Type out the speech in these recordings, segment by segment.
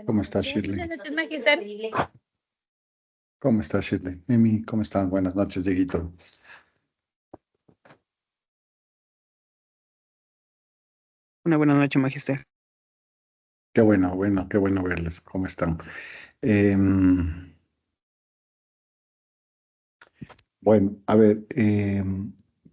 Buenas ¿Cómo estás, noches. Shirley? Magistral. ¿Cómo estás, Shirley? Mimi, ¿cómo están? Buenas noches, Dieguito. Una buena noche, Magister. Qué bueno verles. ¿Cómo están? Em, bueno, a ver,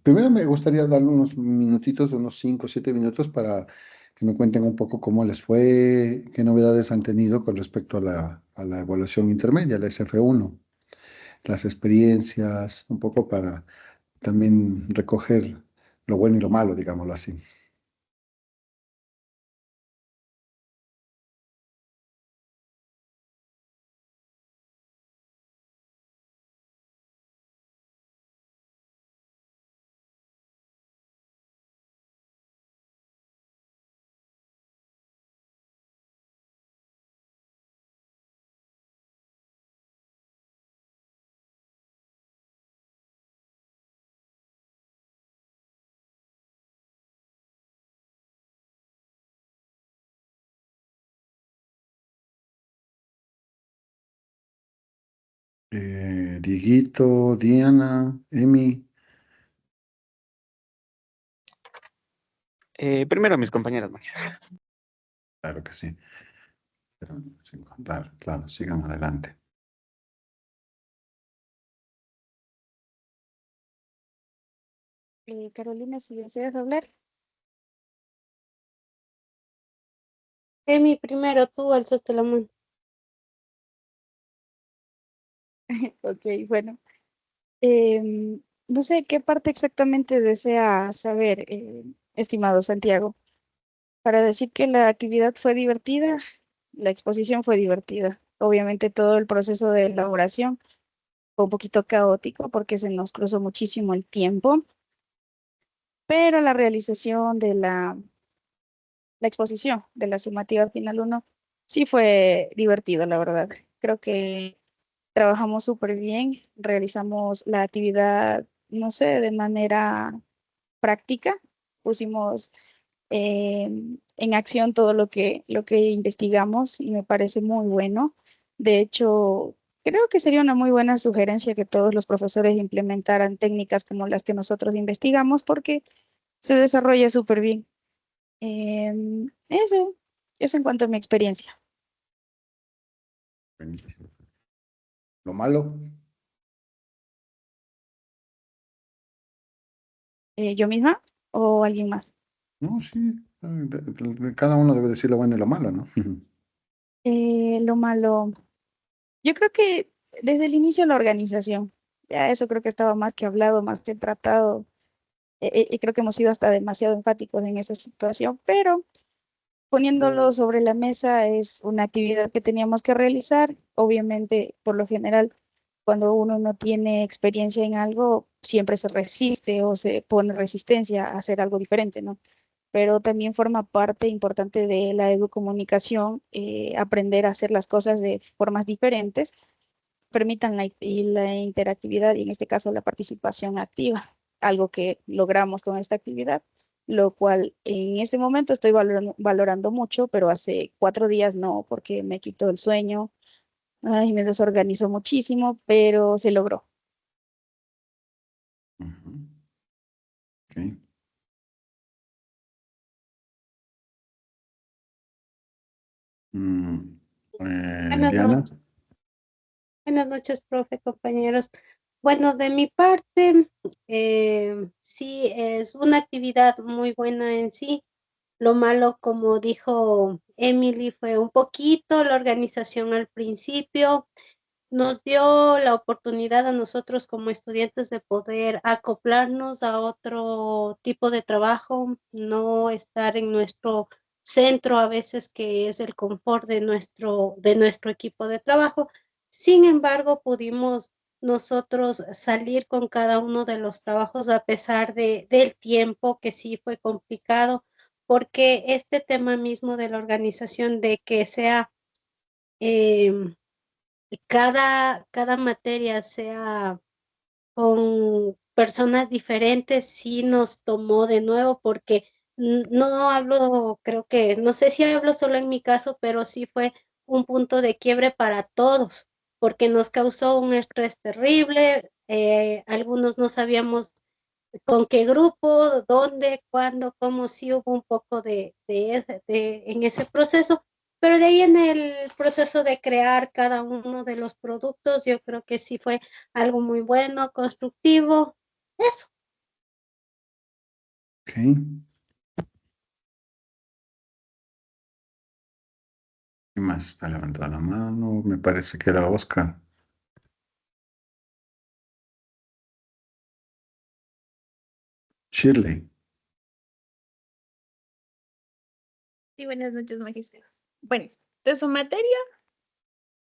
primero me gustaría darle unos minutitos, unos 5 o 7 minutos para que me cuenten un poco cómo les fue, qué novedades han tenido con respecto a la evaluación intermedia, la SF1, las experiencias, un poco para también recoger lo bueno y lo malo, digámoslo así. Dieguito, Diana, Emi. Primero mis compañeras, Magister. Claro que sí. Sí, claro, claro, sigan adelante. Carolina, si deseas hablar. Emi, primero tú alzaste la mano. Ok, bueno. No sé qué parte exactamente desea saber, estimado Santiago. Para decir que la actividad fue divertida, la exposición fue divertida. Obviamente todo el proceso de elaboración fue un poquito caótico porque se nos cruzó muchísimo el tiempo, pero la realización de la exposición de la sumativa final uno sí fue divertido, la verdad. Creo que trabajamos súper bien, realizamos la actividad, no sé, de manera práctica, pusimos en acción todo lo que investigamos y me parece muy bueno. De hecho, creo que sería una muy buena sugerencia que todos los profesores implementaran técnicas como las que nosotros investigamos porque se desarrolla súper bien. Eso, eso en cuanto a mi experiencia. Buenísimo. Lo malo, ¿Yo misma o alguien más? no, sí. Cada uno debe decir lo bueno y lo malo, ¿no? Lo malo, yo creo que desde el inicio la organización, ya eso creo que estaba más que hablado, más que tratado, y creo que hemos sido hasta demasiado enfáticos en esa situación, pero poniéndolo sobre la mesa es una actividad que teníamos que realizar. Obviamente, por lo general, cuando uno no tiene experiencia en algo, siempre se resiste o se pone resistencia a hacer algo diferente, ¿no? Pero también forma parte importante de la educomunicación, aprender a hacer las cosas de formas diferentes, permitan la interactividad y en este caso la participación activa, algo que logramos con esta actividad, lo cual en este momento estoy valorando mucho, pero hace 4 días no, porque me quitó el sueño, ay, me desorganizó muchísimo, pero se logró. Ujú. Ok. Mm, Buenas Diana, noches. Buenas noches, profe, compañeros. Bueno, de mi parte, sí, es una actividad muy buena en sí. Lo malo, como dijo Emily, fue un poquito la organización al principio. Nos dio la oportunidad a nosotros como estudiantes de poder acoplarnos a otro tipo de trabajo, no estar en nuestro centro a veces que es el confort de nuestro equipo de trabajo. Sin embargo, pudimos nosotros salir con cada uno de los trabajos a pesar del tiempo que sí fue complicado, porque este tema mismo de la organización de que sea em, cada materia sea con personas diferentes, sí nos tomó de nuevo porque no hablo, creo que, no sé si hablo solo en mi caso, pero sí fue un punto de quiebre para todos, porque nos causó un estrés terrible. Algunos no sabíamos con qué grupo, dónde, cuándo, cómo, sí hubo un poco en ese proceso, pero de ahí en el proceso de crear cada uno de los productos, yo creo que sí fue algo muy bueno, constructivo, eso. Ok. ¿Quién más está levantando la mano? Me parece que era Oscar. Shirley. Sí, buenas noches, magister. Bueno, de su materia,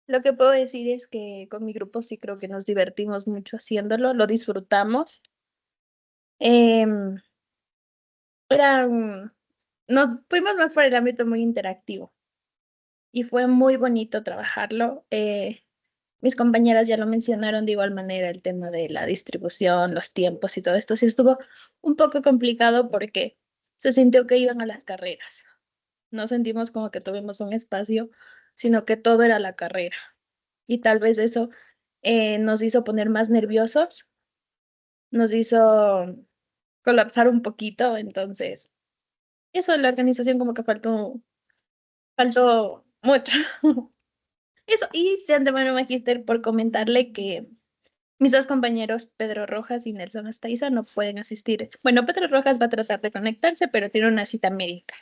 lo que puedo decir es que con mi grupo sí creo que nos divertimos mucho haciéndolo, lo disfrutamos. Em, nos fuimos más por el ámbito muy interactivo y fue muy bonito trabajarlo. Mis compañeras ya lo mencionaron de igual manera, el tema de la distribución, los tiempos y todo esto sí estuvo un poco complicado porque se sintió que iban a las carreras. No sentimos como que tuvimos un espacio, sino que todo era la carrera. Y tal vez eso nos hizo poner más nerviosos, nos hizo colapsar un poquito, entonces eso la organización como que faltó mucho. Eso, y de antemano, Magister, por comentarle que mis dos compañeros, Pedro Rojas y Nelson Astaiza, no pueden asistir. Bueno, Pedro Rojas va a tratar de conectarse, pero tiene una cita médica.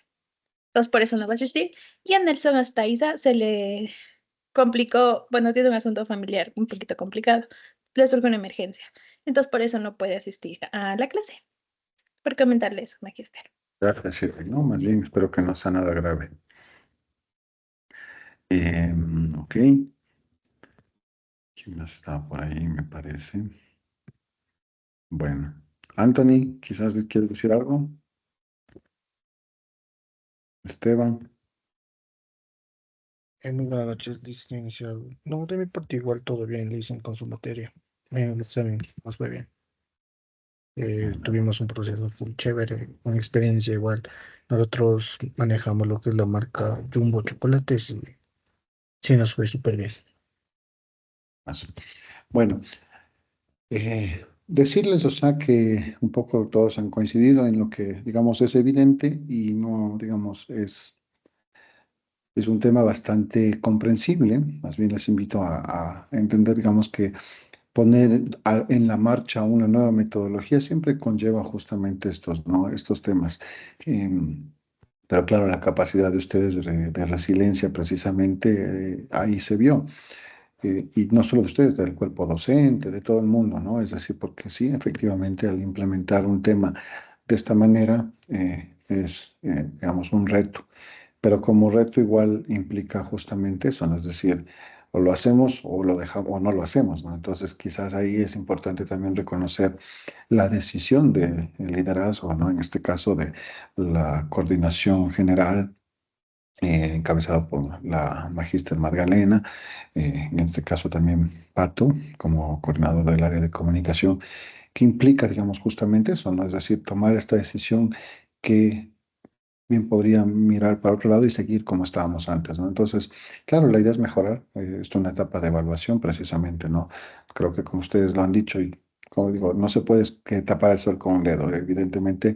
Entonces, por eso no va a asistir. Y a Nelson Astaiza se le complicó, bueno, tiene un asunto familiar un poquito complicado. Le surgió una emergencia. Entonces, por eso no puede asistir a la clase. Por comentarle eso, Magister. Gracias, Shirley. No, más bien espero que no sea nada grave. Ok. ¿Quién más está por ahí? Me parece. Bueno. Anthony, quizás quieres decir algo. Esteban. Muy buenas noches, licenciado iniciado. No, de mi parte igual todo bien, licen con su materia. El examen nos fue bien. Tuvimos un proceso muy chévere, una experiencia igual. Nosotros manejamos lo que es la marca Jumbo Chocolates y sí nos fue súper bien. Más. Bueno, decirles, o sea, que un poco todos han coincidido en lo que, digamos, es evidente y no, digamos, es un tema bastante comprensible. Más bien les invito a entender, digamos, que poner en la marcha una nueva metodología siempre conlleva justamente estos, ¿no? Estos temas. Em, pero claro, la capacidad de ustedes de resiliencia precisamente ahí se vio. Y no solo de ustedes, del cuerpo docente, de todo el mundo, ¿no? Es decir, porque sí, efectivamente, al implementar un tema de esta manera es, digamos, un reto. Pero como reto igual implica justamente eso, ¿no? Es decir, o lo hacemos o lo dejamos o no lo hacemos, ¿no? Entonces, quizás ahí es importante también reconocer la decisión del liderazgo, ¿no? En este caso de la coordinación general encabezado por la magíster Magdalena, en este caso también Pato, como coordinador del área de comunicación, que implica, digamos, justamente eso, ¿no? Es decir, tomar esta decisión que bien podría mirar para otro lado y seguir como estábamos antes, ¿no? Entonces, claro, la idea es mejorar, esto es una etapa de evaluación precisamente, ¿no? Creo que como ustedes lo han dicho y como digo, no se puede que tapar el sol con un dedo, evidentemente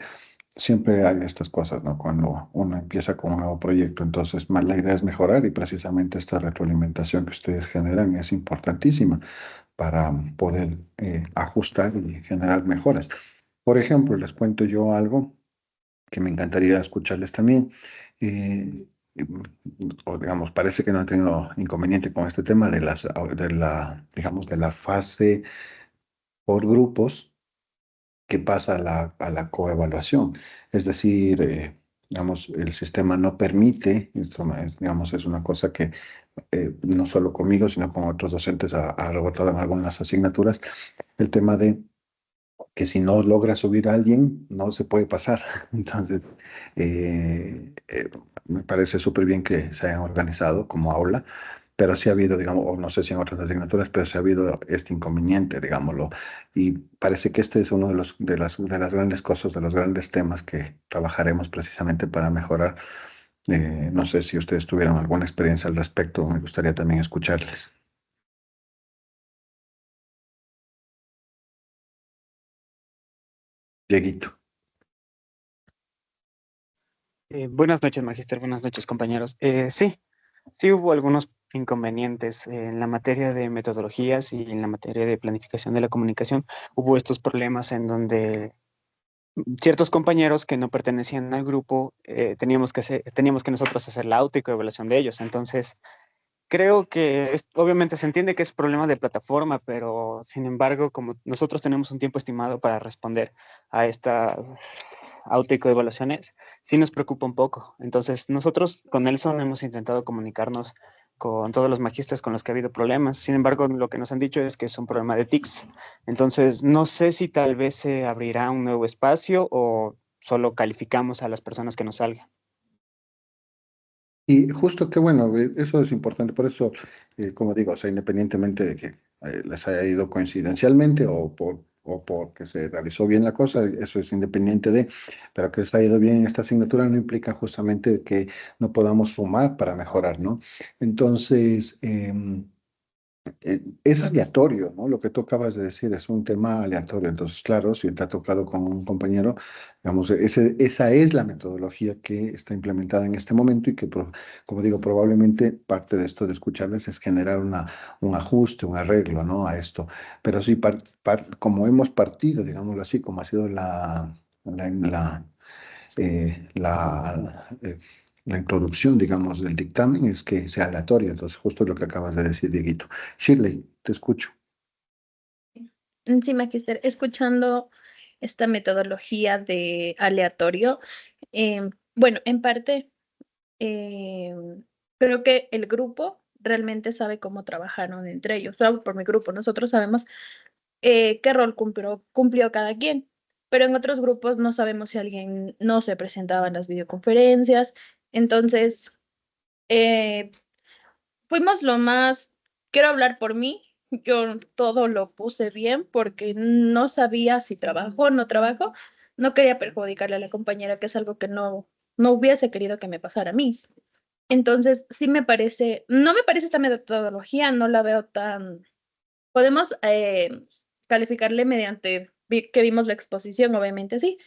siempre hay estas cosas, ¿no? Cuando uno empieza con un nuevo proyecto, entonces más la idea es mejorar y precisamente esta retroalimentación que ustedes generan es importantísima para poder ajustar y generar mejoras. Por ejemplo, les cuento yo algo que me encantaría escucharles también. Eh, o digamos, parece que no he tenido inconveniente con este tema digamos, de la fase por grupos que pasa a la coevaluación. Es decir, digamos, el sistema no permite, esto digamos, es una cosa que no solo conmigo, sino con otros docentes ha rebotado en algunas asignaturas, el tema de que si no logra subir a alguien, no se puede pasar. Entonces, me parece súper bien que se hayan organizado como aula, pero sí ha habido, digamos, o no sé si en otras asignaturas, pero sí ha habido este inconveniente, digámoslo. Y parece que este es uno de de las grandes cosas, de los grandes temas que trabajaremos precisamente para mejorar No sé si ustedes tuvieron alguna experiencia al respecto, me gustaría también escucharles. Dieguito. Buenas noches, Magister. Buenas noches, compañeros. Sí hubo algunos inconvenientes en la materia de metodologías y en la materia de planificación de la comunicación. Hubo estos problemas en donde ciertos compañeros que no pertenecían al grupo teníamos que nosotros hacer la autoevaluación de ellos. Entonces, creo que obviamente se entiende que es problema de plataforma, pero sin embargo, como nosotros tenemos un tiempo estimado para responder a esta autoevaluaciones, sí nos preocupa un poco. Entonces, nosotros con Nelson hemos intentado comunicarnos con todos los magísteres con los que ha habido problemas. Sin embargo, lo que nos han dicho es que es un problema de TICs. Entonces, no sé si tal vez se abrirá un nuevo espacio o solo calificamos a las personas que nos salgan. Y justo que bueno, eso es importante, por eso, como digo, o sea, independientemente de que les haya ido coincidencialmente o porque se realizó bien la cosa, eso es independiente de, pero que les haya ido bien esta asignatura no implica justamente que no podamos sumar para mejorar, ¿no? Entonces, es aleatorio, ¿no? Lo que tú acabas de decir es un tema aleatorio. Entonces, claro, si te ha tocado con un compañero, digamos, esa es la metodología que está implementada en este momento y que, como digo, probablemente parte de esto de escucharles es generar un ajuste, un arreglo, ¿no? A esto. Pero sí, como hemos partido, digámoslo así, como ha sido la, la, la introducción, digamos, del dictamen es que sea aleatorio. Entonces, justo lo que acabas de decir, Dieguito. Shirley, te escucho. Sí, Magister, escuchando esta metodología de aleatorio, bueno, en parte creo que el grupo realmente sabe cómo trabajaron entre ellos. Yo hablo por mi grupo, nosotros sabemos qué rol cumplió cada quien, pero en otros grupos no sabemos si alguien no se presentaba en las videoconferencias. Entonces, eh, fuimos lo más, quiero hablar por mí, yo todo lo puse bien porque no sabía si trabajo o no trabajo, no quería perjudicarle a la compañera, que es algo que no hubiese querido que me pasara a mí. Entonces, sí me parece, no me parece esta metodología, no la veo tan, podemos calificarle mediante que vimos la exposición, obviamente sí,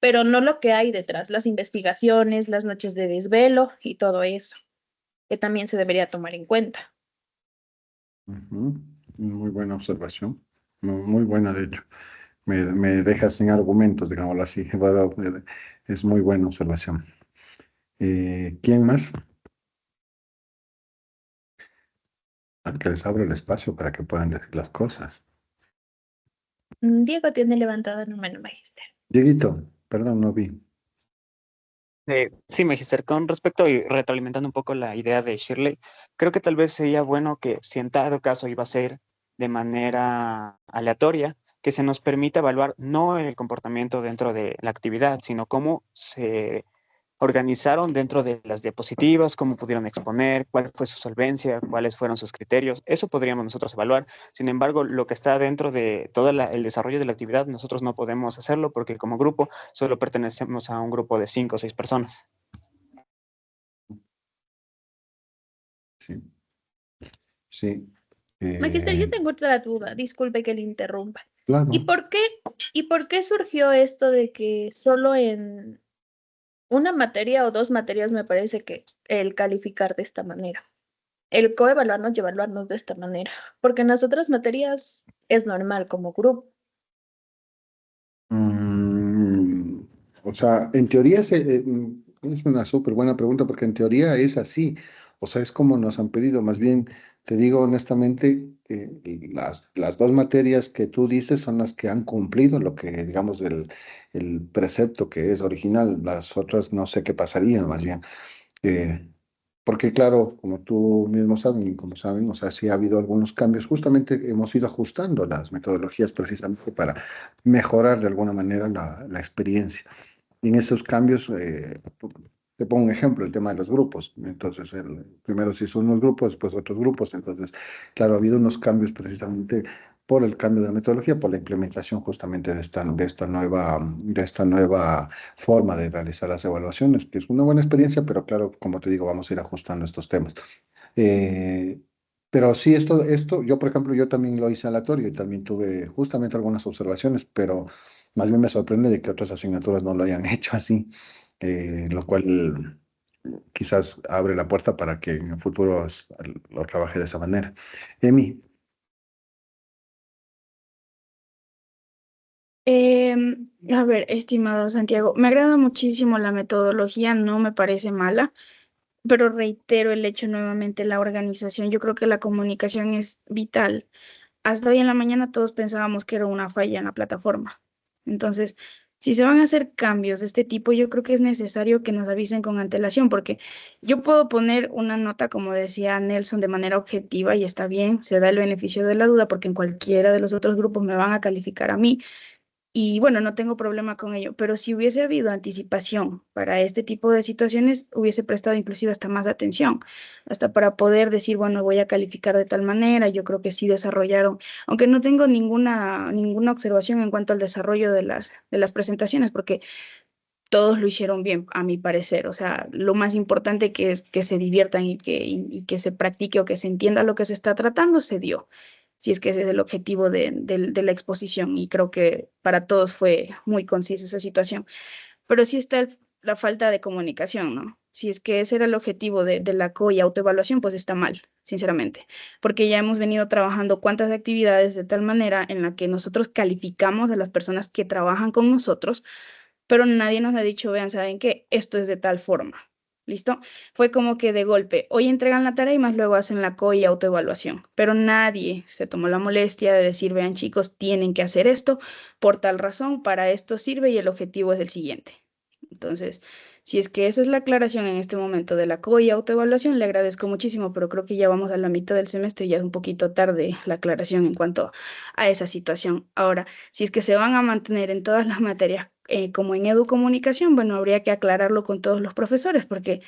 pero no lo que hay detrás, las investigaciones, las noches de desvelo y todo eso, que también se debería tomar en cuenta. Ujú. Muy buena observación. Muy buena, de hecho. Me deja sin argumentos, digámoslo así. Pero, es muy buena observación. ¿Quién más? Al que les abro el espacio para que puedan decir las cosas. Diego tiene levantada la mano, magister. Dieguito, perdón, no vi. Sí, Magister, con respecto y retroalimentando un poco la idea de Shirley, creo que tal vez sería bueno que si en dado caso iba a ser de manera aleatoria, que se nos permita evaluar no el comportamiento dentro de la actividad, sino cómo se organizaron dentro de las diapositivas, cómo pudieron exponer, cuál fue su solvencia, cuáles fueron sus criterios. Eso podríamos nosotros evaluar. Sin embargo, lo que está dentro de todo el desarrollo de la actividad, nosotros no podemos hacerlo porque como grupo solo pertenecemos a un grupo de 5 o 6 personas. Sí, sí. Magister, yo Eh, tengo otra duda, disculpe que le interrumpa. ¿Y claro. por qué, y por qué surgió esto de que solo en una materia o dos materias me parece que el calificar de esta manera, el coevaluarnos y evaluarnos de esta manera? Porque en las otras materias es normal como grupo. Mm, o sea, en teoría es una súper buena pregunta porque en teoría es así. O sea, es como nos han pedido. Más bien, te digo honestamente, las dos materias que tú dices son las que han cumplido lo que, digamos, el precepto que es original. Las otras no sé qué pasaría, más bien. Eh, Porque claro, como tú mismo saben y como saben, o sea, sí ha habido algunos cambios. Justamente hemos ido ajustando las metodologías precisamente para mejorar de alguna manera la experiencia. Y en esos cambios, te pongo un ejemplo, el tema de los grupos. Entonces, primero se hizo unos grupos, después otros grupos. Entonces, claro, ha habido unos cambios precisamente por el cambio de metodología, por la implementación justamente de esta nueva forma de realizar las evaluaciones, que es una buena experiencia, pero claro, como te digo, vamos a ir ajustando estos temas. Eh, pero sí, yo por ejemplo, yo también lo hice aleatorio y también tuve justamente algunas observaciones, pero más bien me sorprende de que otras asignaturas no lo hayan hecho así, lo cual quizás abre la puerta para que en el futuro lo trabaje de esa manera. Emi, A ver, estimado Santiago, me agrada muchísimo la metodología, no me parece mala, pero reitero el hecho nuevamente, la organización. Yo creo que la comunicación es vital. Hasta hoy en la mañana todos pensábamos que era una falla en la plataforma. Entonces, si se van a hacer cambios de este tipo, yo creo que es necesario que nos avisen con antelación, porque yo puedo poner una nota, como decía Nelson, de manera objetiva y está bien, se da el beneficio de la duda, porque en cualquiera de los otros grupos me van a calificar a mí. Y bueno, no tengo problema con ello, pero si hubiese habido anticipación para este tipo de situaciones, hubiese prestado inclusive hasta más atención, hasta para poder decir, bueno, voy a calificar de tal manera. Yo creo que sí desarrollaron, aunque no tengo ninguna observación en cuanto al desarrollo de las presentaciones, porque todos lo hicieron bien, a mi parecer. O sea, lo más importante que es que se diviertan y que se practique o que se entienda lo que se está tratando, se dio. Si es que ese es el objetivo de la exposición, y creo que para todos fue muy concisa esa situación. Pero sí está la falta de comunicación, ¿no? Si es que ese era el objetivo de la CO y autoevaluación, pues está mal, sinceramente, porque ya hemos venido trabajando cuantas actividades de tal manera en la que nosotros calificamos a las personas que trabajan con nosotros, pero nadie nos ha dicho, vean, ¿saben qué? Esto es de tal forma. ¿Listo? Fue como que de golpe, hoy entregan la tarea y más luego hacen la CO y autoevaluación, pero nadie se tomó la molestia de decir, vean chicos, tienen que hacer esto por tal razón, para esto sirve y el objetivo es el siguiente. Entonces, si es que esa es la aclaración en este momento de la CO y autoevaluación, le agradezco muchísimo, pero creo que ya vamos a la mitad del semestre y ya es un poquito tarde la aclaración en cuanto a esa situación. Ahora, si es que se van a mantener en todas las materias como en educomunicación, bueno, habría que aclararlo con todos los profesores, porque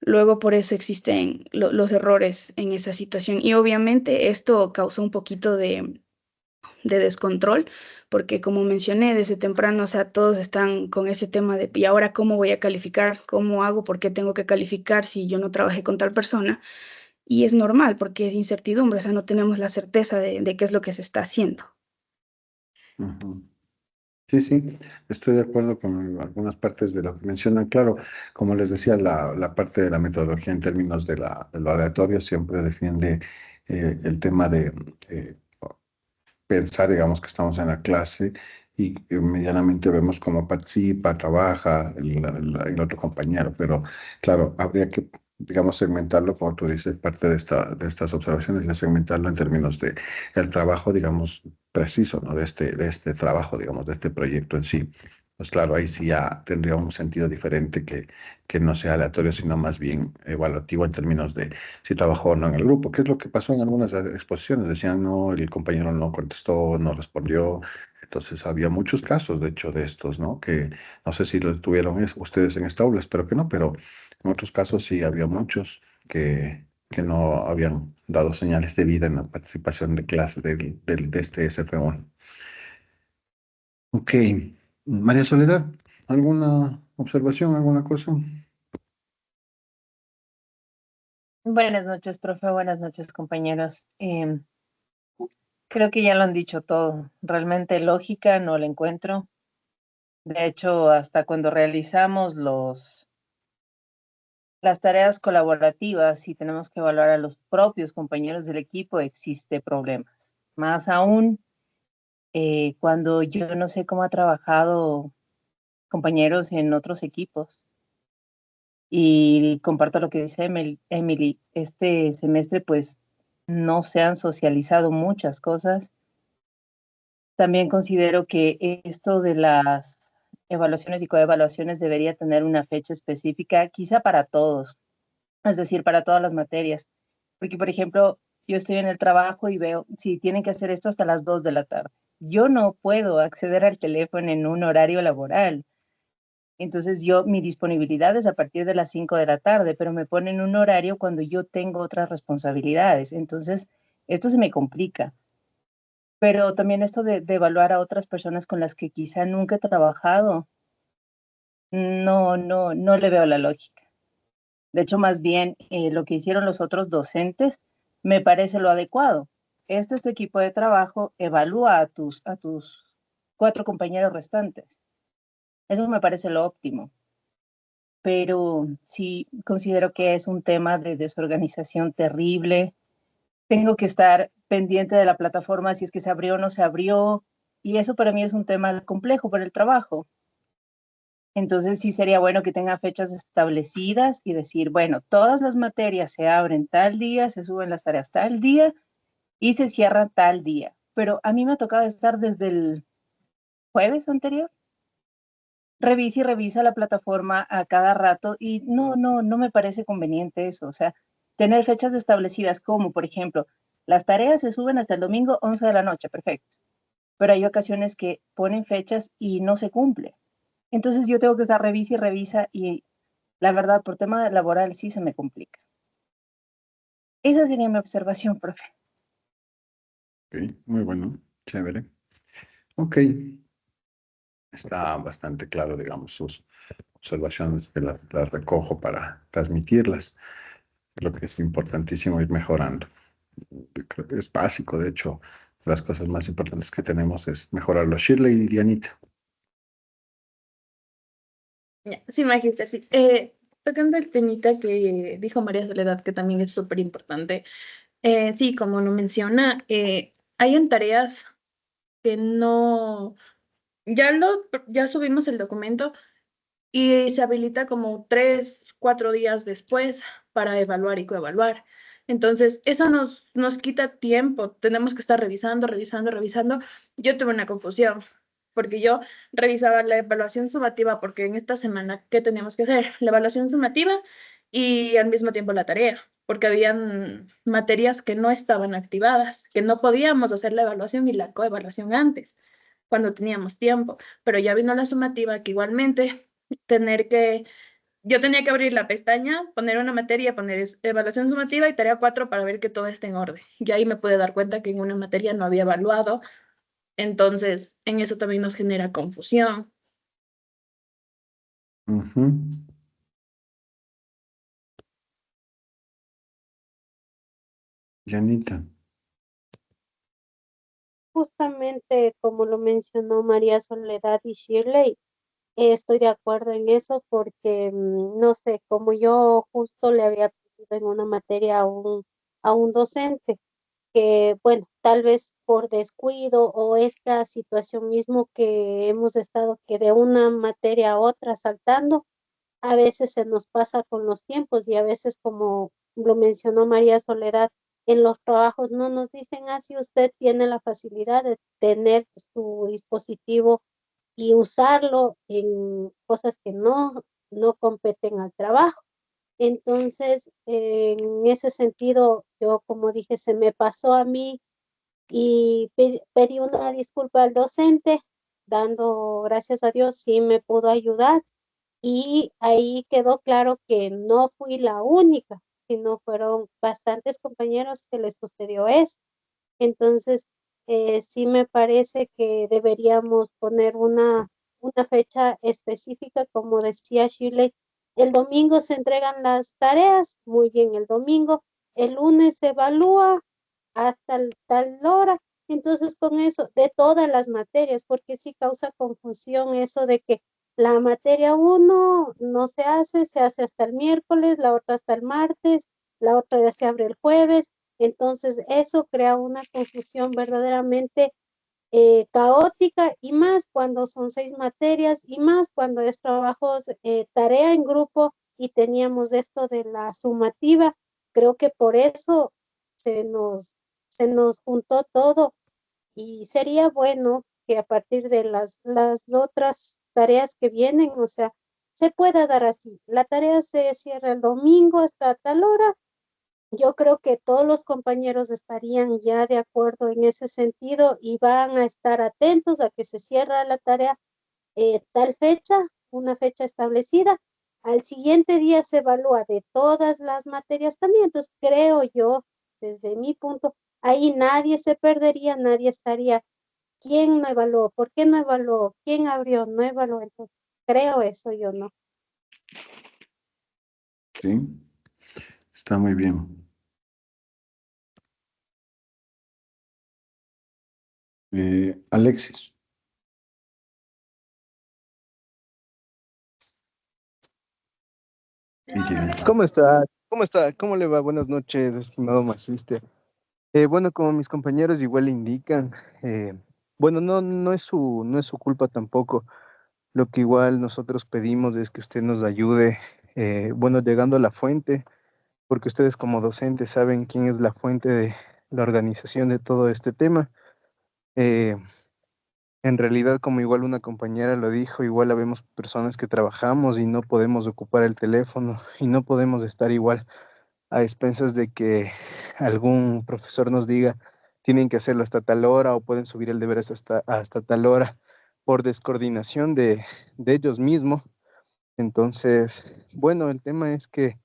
luego por eso existen los errores en esa situación. Y obviamente esto causó un poquito de descontrol, porque como mencioné desde temprano, o sea, todos están con ese tema de, ¿y ahora cómo voy a calificar? ¿Cómo hago? ¿Por qué tengo que calificar si yo no trabajé con tal persona? Y es normal, porque es incertidumbre, o sea, no tenemos la certeza de qué es lo que se está haciendo. ujú. Sí, sí, estoy de acuerdo con algunas partes de lo que mencionan. Claro, como les decía, la parte de la metodología en términos de lo aleatorio siempre defiende el tema de eh, pensar, digamos, que estamos en la clase y que medianamente vemos cómo participa, trabaja el otro compañero, pero claro, habría que, digamos, segmentarlo, como tú dices, parte de estas observaciones, de segmentarlo en términos de el trabajo, digamos, preciso, ¿no? De este trabajo, digamos, de este proyecto en sí. Pues claro, ahí sí ya tendría un sentido diferente que no sea aleatorio, sino más bien evaluativo en términos de si trabajó o no en el grupo, que es lo que pasó en algunas exposiciones. Decían, no, el compañero no contestó, no respondió. Entonces había muchos casos, de hecho, de estos, ¿no? Que no sé si lo tuvieron ustedes en esta aula, espero que no, pero en otros casos sí había muchos que no habían dado señales de vida en la participación de clase de este SF1. Ok, María Soledad, ¿alguna observación, alguna cosa? Buenas noches, profe. Buenas noches, compañeros. Creo que ya lo han dicho todo. Realmente lógica no la encuentro. De hecho, hasta cuando realizamos las tareas colaborativas y tenemos que evaluar a los propios compañeros del equipo, existe problemas. Más aún cuando yo no sé cómo ha trabajado compañeros en otros equipos. Y comparto lo que dice Emily, este semestre pues no se han socializado muchas cosas. También considero que esto de las evaluaciones y coevaluaciones debería tener una fecha específica, quizá para todos, es decir, para todas las materias. Porque, por ejemplo, yo estoy en el trabajo y veo, si tienen que hacer esto hasta las 2 de la tarde. Yo no puedo acceder al teléfono en un horario laboral. Entonces mi disponibilidad es a partir de las 5 de la tarde, pero me ponen un horario cuando yo tengo otras responsabilidades. Entonces, esto se me complica. Pero también esto de evaluar a otras personas con las que quizá nunca he trabajado, no le veo la lógica. De hecho, más bien lo que hicieron los otros docentes me parece lo adecuado. Este es tu equipo de trabajo, evalúa a tus 4 compañeros restantes. Eso me parece lo óptimo. Pero sí considero que es un tema de desorganización terrible. Tengo que estar pendiente de la plataforma si es que se abrió o no se abrió. Y eso para mí es un tema complejo para el trabajo. Entonces sí sería bueno que tenga fechas establecidas y decir, bueno, todas las materias se abren tal día, se suben las tareas tal día y se cierran tal día. Pero a mí me ha tocado estar desde el jueves anterior. Revisa y revisa la plataforma a cada rato y no me parece conveniente eso. O sea, tener fechas establecidas como, por ejemplo, las tareas se suben hasta el domingo 11 de la noche, perfecto. Pero hay ocasiones que ponen fechas y no se cumple. Entonces yo tengo que estar revisa y revisa y la verdad, por tema laboral sí se me complica. Esa sería mi observación, profe. Ok, muy bueno, chévere. Ok, está bastante claro, digamos, sus observaciones que las recojo para transmitirlas. Lo que es importantísimo ir mejorando. Creo que es básico, de hecho, las cosas más importantes que tenemos es mejorarlo. Shirley y Dianita. Ya, sí, Magista, sí. Tocando el temita que dijo María Soledad, que también es súper importante. Sí, como lo menciona, hay en tareas que no, ya subimos el documento y se habilita como 3, 4 días después para evaluar y coevaluar. Entonces, eso nos quita tiempo. Tenemos que estar revisando, revisando, revisando. Yo tuve una confusión porque yo revisaba la evaluación sumativa porque en esta semana, ¿qué teníamos que hacer? La evaluación sumativa y al mismo tiempo la tarea, porque habían materias que no estaban activadas, que no podíamos hacer la evaluación y la coevaluación antes, cuando teníamos tiempo, pero ya vino la sumativa que igualmente yo tenía que abrir la pestaña, poner una materia, poner evaluación sumativa y tarea 4 para ver que todo esté en orden. Y ahí me pude dar cuenta que en una materia no había evaluado, entonces en eso también nos genera confusión. Ujú. Dianita. Justamente como lo mencionó María Soledad y Shirley, estoy de acuerdo en eso porque, no sé, como yo justo le había pedido en una materia a un docente, que, bueno, tal vez por descuido o esta situación mismo que hemos estado que de una materia a otra saltando, a veces se nos pasa con los tiempos y a veces, como lo mencionó María Soledad, en los trabajos no nos dicen, si usted tiene la facilidad de tener su dispositivo y usarlo en cosas que no competen al trabajo. Entonces, en ese sentido, yo como dije, se me pasó a mí y pedí una disculpa al docente, dando gracias a Dios, sí me pudo ayudar y ahí quedó claro que no fui la única, sino fueron bastantes compañeros que les sucedió eso. Entonces, sí me parece que deberíamos poner una fecha específica, como decía Shirley, el domingo se entregan las tareas, muy bien, el domingo, el lunes se evalúa hasta tal hora. Entonces, con eso, de todas las materias, porque sí causa confusión eso de que la materia uno no se hace hasta el miércoles, la otra hasta el martes, la otra ya se abre el jueves. Entonces, eso crea una confusión verdaderamente caótica y más cuando son 6 materias y más cuando es trabajos, tarea en grupo y teníamos esto de la sumativa. Creo que por eso se nos, se nos juntó todo y sería bueno que a partir de las otras tareas que vienen, o sea, se pueda dar así. La tarea se cierra el domingo hasta tal hora. Yo creo que todos los compañeros estarían ya de acuerdo en ese sentido y van a estar atentos a que se cierra la tarea tal fecha, una fecha establecida. Al siguiente día se evalúa de todas las materias también. Entonces, creo yo, desde mi punto, Ahí nadie se perdería, nadie estaría. ¿Quién no evaluó? ¿Por qué no evaluó? ¿Quién abrió? No evaluó. Entonces, creo eso yo, ¿no? Sí, está muy bien. Alexis. Y llegué. ¿Cómo está? ¿Cómo está? ¿Cómo le va? Buenas noches, estimado magíster. Bueno, como mis compañeros igual indican, bueno, no es su culpa tampoco. Lo que igual nosotros pedimos es que usted nos ayude, bueno, llegando a la fuente, porque ustedes como docentes saben quién es la fuente de la organización de todo este tema. Eh, en realidad, como igual una compañera lo dijo, igual habemos personas que trabajamos y no podemos ocupar el teléfono y no podemos estar igual a expensas de que algún profesor nos diga, tienen que hacerlo hasta tal hora o pueden subir el deber hasta tal hora por descoordinación de ellos mismos. Entonces, bueno, el tema es que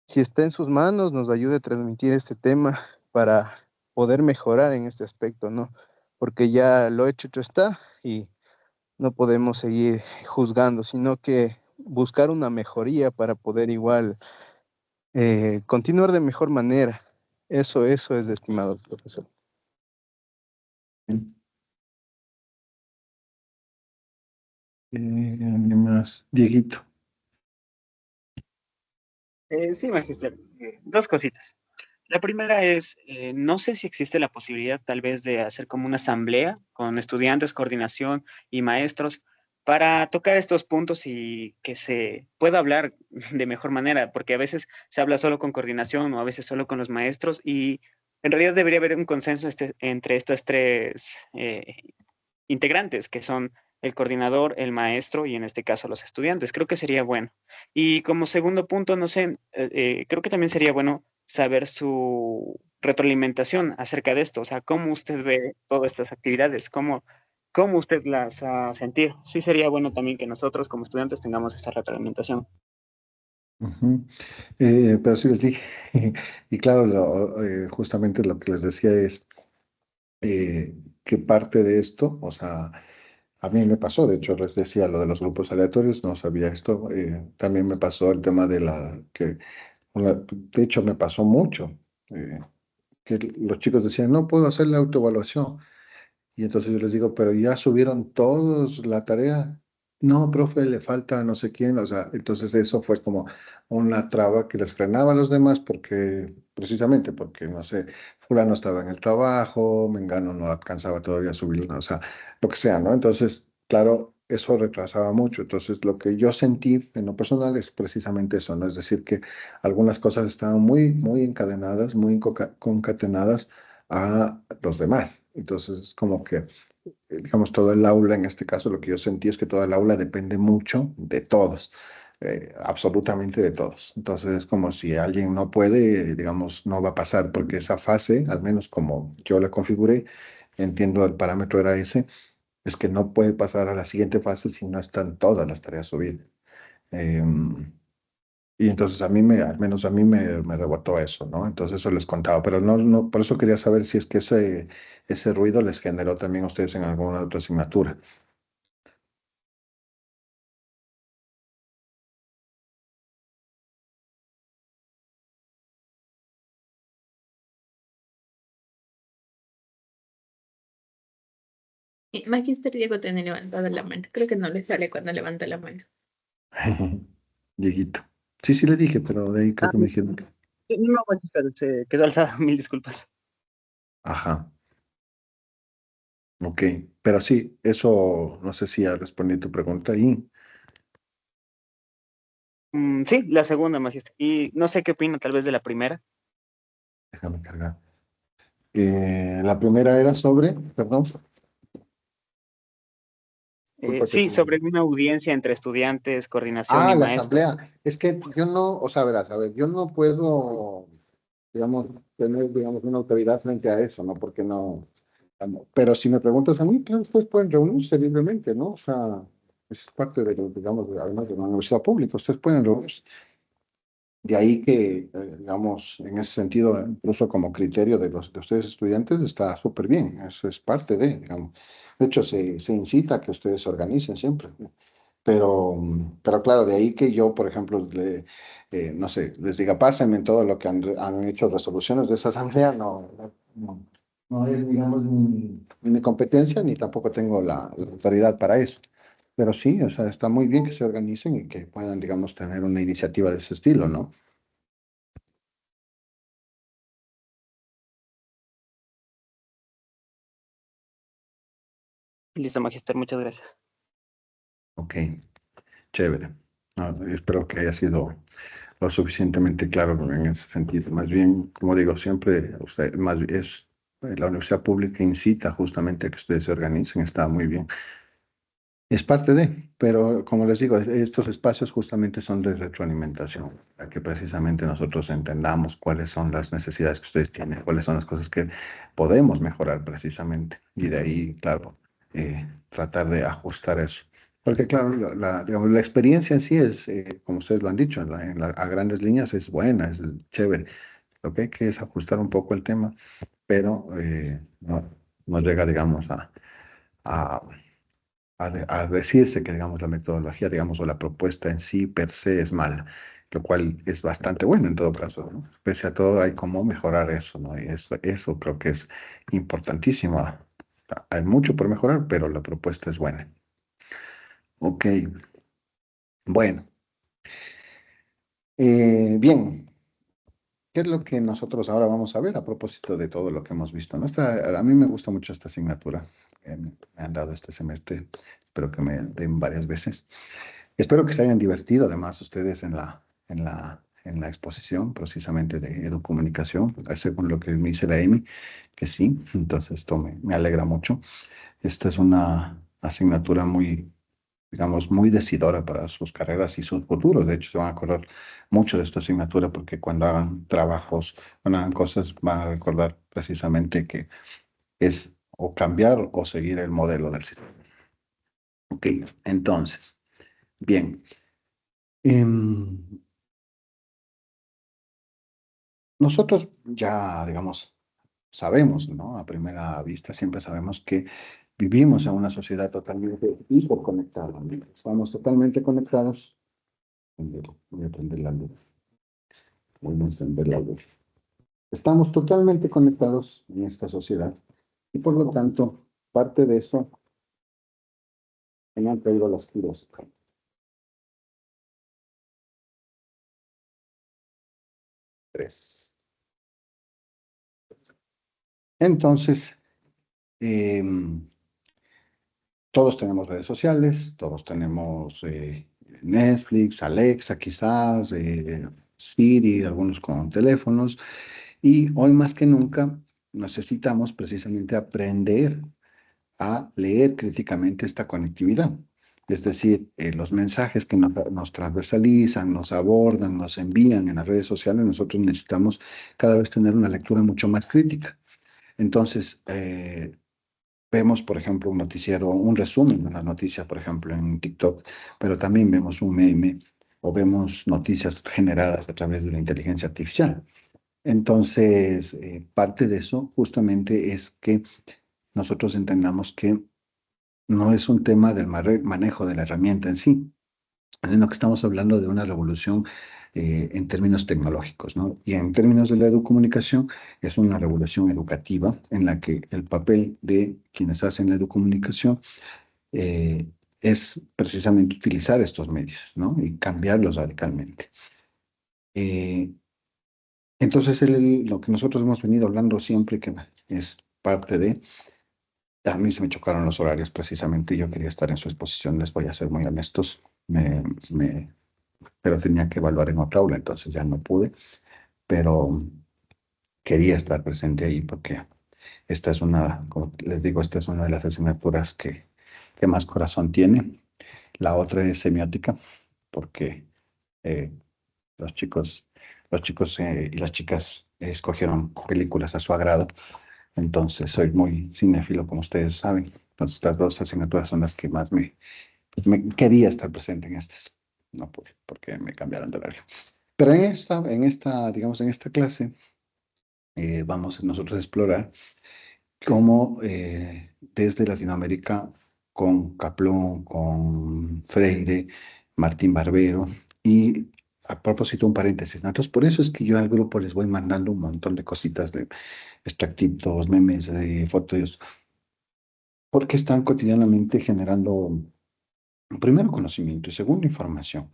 si está en sus manos, nos ayude a transmitir este tema para poder mejorar en este aspecto, ¿no? Porque ya lo hecho está y no podemos seguir juzgando, sino que buscar una mejoría para poder igual continuar de mejor manera. Eso es, estimado profesor. ¿Alguien más? Dieguito. Sí, magister. Dos cositas. La primera es, no sé si existe la posibilidad tal vez de hacer como una asamblea con estudiantes, coordinación y maestros para tocar estos puntos y que se pueda hablar de mejor manera, porque a veces se habla solo con coordinación o a veces solo con los maestros y en realidad debería haber un consenso entre estas tres integrantes, que son el coordinador, el maestro y en este caso los estudiantes. Creo que sería bueno. Y como segundo punto, no sé, creo que también sería bueno saber su retroalimentación acerca de esto, o sea, cómo usted ve todas estas actividades, cómo usted las ha sentido. Sí sería bueno también que nosotros como estudiantes tengamos esta retroalimentación. Ujú. Pero sí les dije, y claro, justamente lo que les decía es que parte de esto, o sea, a mí me pasó, de hecho les decía lo de los grupos aleatorios, no sabía esto, también me pasó el tema de de hecho me pasó mucho, que los chicos decían, no puedo hacer la autoevaluación. Y entonces yo les digo, pero ya subieron todos la tarea. No, profe, le falta no sé quién. O sea, entonces eso fue como una traba que les frenaba a los demás porque, precisamente porque, no sé, fulano estaba en el trabajo, Mengano no alcanzaba todavía a subir, o sea, lo que sea, ¿no? Entonces, claro, eso retrasaba mucho. Entonces, lo que yo sentí en lo personal es precisamente eso, ¿no? Es decir, que algunas cosas estaban muy, muy encadenadas, muy concatenadas a los demás. Entonces, como que, digamos, todo el aula, en este caso, lo que yo sentí es que todo el aula depende mucho de todos, absolutamente de todos. Entonces, es como si alguien no puede, digamos, no va a pasar, porque esa fase, al menos como yo la configuré, entiendo el parámetro era ese, es que no puede pasar a la siguiente fase si no están todas las tareas subidas. Y entonces al menos a mí me rebotó eso, ¿no? Entonces eso les contaba, pero no, por eso quería saber si es que ese ruido les generó también a ustedes en alguna otra asignatura. Magister Diego tiene levantada la mano. Creo que no le sale cuando levanta la mano. Dieguito. Sí, sí le dije, pero de ahí creo Ah, que me dijeron que. no, magister, se quedó alzada, mil disculpas. Ajá, ok. Pero sí, eso no sé si ya respondí tu pregunta y Sí, la segunda, magister. Y no sé qué opina tal vez de la primera. déjame cargar. La primera era sobre, perdón, disculpa que Sí, te. sobre una audiencia entre estudiantes, coordinación y Ah, la maestros. asamblea. Es que yo no, o sea, verás, a ver, yo no puedo, digamos, tener, digamos, una autoridad frente a eso, ¿no? Porque no, pero si me preguntas a mí, claro, ustedes pueden reunirse libremente, ¿no? O sea, es parte de, digamos, además de una universidad pública, ustedes pueden reunirse. De ahí que, digamos, en ese sentido, incluso como criterio de ustedes estudiantes, está súper bien. Eso es parte de, digamos. De hecho, se incita a que ustedes se organicen siempre. Pero claro, de ahí que yo, por ejemplo, no sé, les diga, pásenme en todo lo que han hecho resoluciones de esa asamblea, no, no es, digamos, ni mi competencia, ni tampoco tengo la autoridad para eso. Pero sí, o sea, está muy bien que se organicen y que puedan, digamos, tener una iniciativa de ese estilo, ¿no? Listo, Magister, muchas gracias. Ok, chévere. No, espero que haya sido lo suficientemente claro en ese sentido. Más bien, como digo, siempre usted, más bien es la universidad pública incita justamente a que ustedes se organicen, está muy bien. Es parte de, pero como les digo, estos espacios justamente son de retroalimentación, para que precisamente nosotros entendamos cuáles son las necesidades que ustedes tienen, cuáles son las cosas que podemos mejorar precisamente. Y de ahí, claro, tratar de ajustar eso. Porque claro, digamos, la experiencia en sí es, como ustedes lo han dicho, a grandes líneas es buena, es chévere. Lo que hay que es ajustar un poco el tema, pero no llega, digamos, a a decirse que, digamos, la metodología, digamos, o la propuesta en sí per se es mala, lo cual es bastante bueno en todo caso, ¿no? Pese a todo, hay cómo mejorar eso, ¿no? Y eso creo que es importantísimo. Hay mucho por mejorar, pero la propuesta es buena. Ok, bueno. Bien, ¿qué es lo que nosotros ahora vamos a ver a propósito de todo lo que hemos visto? ¿No? A mí me gusta mucho esta asignatura que me han dado este semestre, espero que me den varias veces. Espero que se hayan divertido además ustedes en la exposición precisamente de educomunicación, según lo que me dice la Amy, que sí, entonces esto me alegra mucho. Esta es una asignatura muy, digamos, muy decidora para sus carreras y sus futuros. De hecho, se van a acordar mucho de esta asignatura porque cuando hagan trabajos, cuando hagan cosas, van a recordar precisamente que es o cambiar o seguir el modelo del sistema. Ok, entonces, bien. Nosotros ya, digamos, sabemos, ¿no? A primera vista siempre sabemos que vivimos en una sociedad totalmente hiperconectada, ¿no? Estamos totalmente conectados. Voy a prender la luz. Voy a encender la luz. Estamos totalmente conectados en esta sociedad y por lo tanto, parte de eso me han traído las curas. Tres. Entonces, todos tenemos redes sociales, todos tenemos Netflix, Alexa quizás, Siri, algunos con teléfonos, y hoy más que nunca necesitamos precisamente aprender a leer críticamente esta conectividad. Es decir, los mensajes que nos transversalizan, nos abordan, nos envían en las redes sociales, nosotros necesitamos cada vez tener una lectura mucho más crítica. Entonces, vemos, por ejemplo, un noticiero, un resumen de una noticia, por ejemplo, en TikTok, pero también vemos un meme o vemos noticias generadas a través de la inteligencia artificial. Entonces, parte de eso justamente es que nosotros entendamos que no es un tema del manejo de la herramienta en sí, sino que estamos hablando de una revolución en términos tecnológicos, ¿no? Y en términos de la educomunicación, es una revolución educativa en la que el papel de quienes hacen la educomunicación eh, es precisamente utilizar estos medios, ¿no? Y cambiarlos radicalmente. Eh, entonces, lo que nosotros hemos venido hablando siempre, que es parte de, a mí se me chocaron los horarios precisamente, yo quería estar en su exposición, les voy a ser muy honestos, pero tenía que evaluar en otra aula, entonces ya no pude, pero quería estar presente ahí porque esta es una, como les digo, esta es una de las asignaturas que más corazón tiene. La otra es semiótica, porque eh, los chicos, los chicos y las chicas escogieron películas a su agrado, entonces soy muy cinéfilo, como ustedes saben. Entonces, estas dos asignaturas son las que más me quería estar presente en estas. No pude, porque me cambiaron de horario. Pero digamos, en esta clase, vamos nosotros a explorar cómo desde Latinoamérica, con Kaplún, con Freire, Martín Barbero, y a propósito, un paréntesis, ¿no? Entonces, por eso es que yo al grupo les voy mandando un montón de cositas de extractitos, memes, de fotos, porque están cotidianamente generando, primero, conocimiento y segundo, información.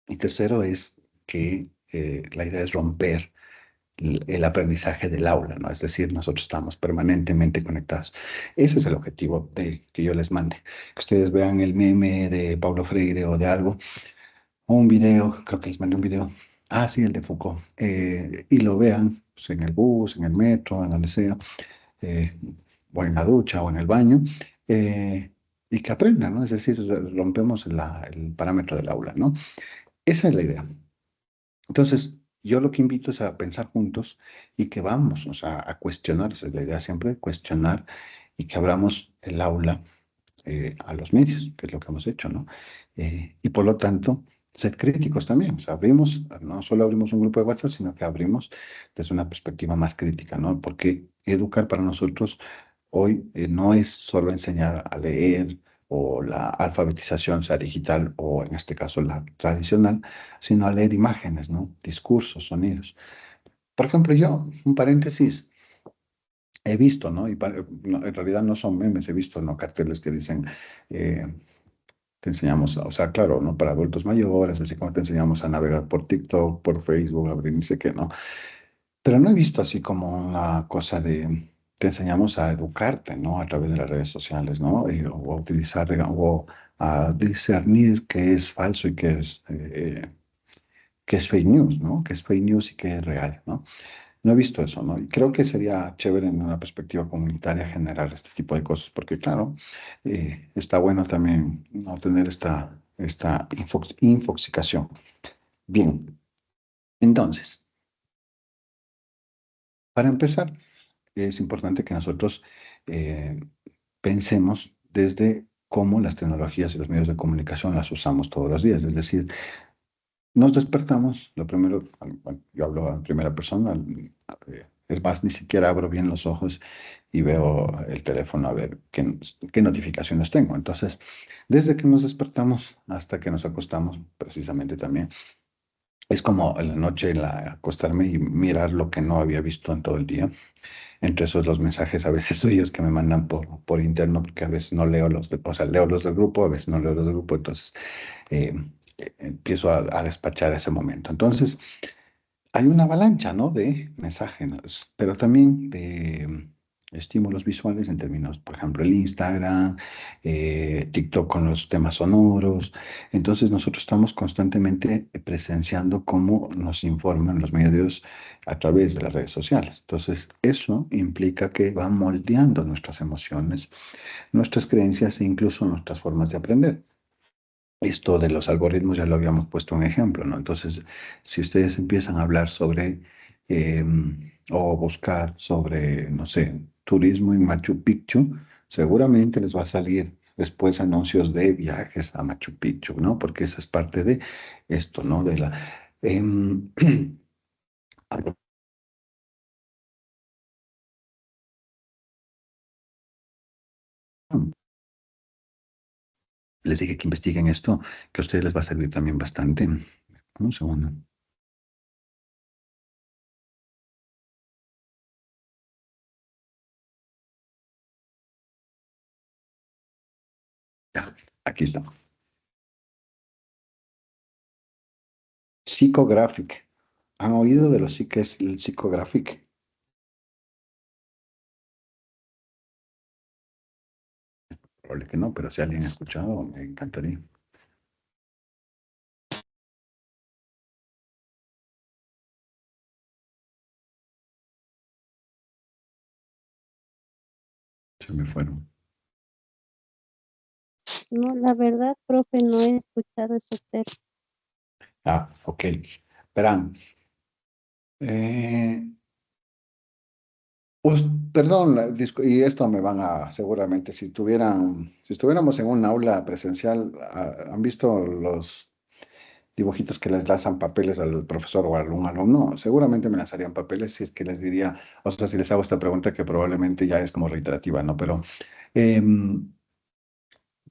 Y tercero es que la idea es romper el aprendizaje del aula, ¿no? Es decir, nosotros estamos permanentemente conectados. Ese es el objetivo de que yo les mande. Que ustedes vean el meme de Paulo Freire o de algo, o un video, creo que les mandé un video. Ah, sí, el de Foucault. Y lo vean pues, en el bus, en el metro, en donde sea, eh, o en la ducha o en el baño, y que aprendan, ¿no? Es decir, rompemos el parámetro del aula, ¿no? Esa es la idea. Entonces, yo lo que invito es a pensar juntos y que vamos, o sea, a cuestionar, esa es la idea siempre, cuestionar y que abramos el aula a los medios, que es lo que hemos hecho, ¿no? Y por lo tanto, ser críticos también, o sea, abrimos, no solo abrimos un grupo de WhatsApp, sino que abrimos desde una perspectiva más crítica, ¿no? Porque educar para nosotros hoy no es solo enseñar a leer o la alfabetización, sea digital o en este caso la tradicional, sino a leer imágenes, ¿no? Discursos, sonidos. Por ejemplo, yo, un paréntesis, he visto, ¿no? En realidad no son memes, he visto, ¿no? Carteles que dicen, eh, te enseñamos, o sea, claro, ¿no? Para adultos mayores, así como te enseñamos a navegar por TikTok, por Facebook, abrir ni sé qué, ¿no? Pero no he visto así como una cosa de, te enseñamos a educarte, ¿no? A través de las redes sociales, ¿no? O a utilizar, o a discernir qué es falso y qué es fake news, ¿no? Qué es fake news y qué es real, ¿no? No he visto eso, ¿no? Y creo que sería chévere en una perspectiva comunitaria generar este tipo de cosas, porque claro, está bueno también no tener esta infoxicación. Bien, entonces, para empezar, es importante que nosotros eh, pensemos desde cómo las tecnologías y los medios de comunicación las usamos todos los días. Es decir, nos despertamos, lo primero, bueno, yo hablo en primera persona, es más, ni siquiera abro bien los ojos y veo el teléfono a ver qué notificaciones tengo. Entonces, desde que nos despertamos hasta que nos acostamos, precisamente también, es como en la noche acostarme y mirar lo que no había visto en todo el día. Entre esos los mensajes a veces suyos que me mandan por interno, porque a veces no leo o sea, leo los del grupo, a veces no leo los del grupo, entonces eh, empiezo a despachar ese momento. Entonces, hay una avalancha, ¿no? De mensajes, ¿no? Pero también de estímulos visuales en términos, por ejemplo, el Instagram, TikTok con los temas sonoros. Entonces, nosotros estamos constantemente presenciando cómo nos informan los medios a través de las redes sociales. Entonces, eso implica que va moldeando nuestras emociones, nuestras creencias e incluso nuestras formas de aprender. Esto de los algoritmos ya lo habíamos puesto un ejemplo, ¿no? Entonces, si ustedes empiezan a hablar sobre o buscar sobre, no sé, turismo en Machu Picchu, seguramente les va a salir después anuncios de viajes a Machu Picchu, ¿no? Porque eso es parte de esto, ¿no? De la... em, les dije que investiguen esto, que a ustedes les va a servir también bastante. Un segundo. Ya, aquí está. Psicographic. ¿Han oído de lo que es el psicographic? Probable que no, pero si alguien ha escuchado, me encantaría. Se me fueron. No, la verdad, profe, no he escuchado ese término. Ah, ok. Verán. eh, perdón, y esto me van a, seguramente, si estuviéramos en un aula presencial, ¿han visto dibujitos que les lanzan papeles al profesor o a algún alumno, seguramente me lanzarían papeles si es que les diría, o sea, si les hago esta pregunta que probablemente ya es como reiterativa, ¿no? Em,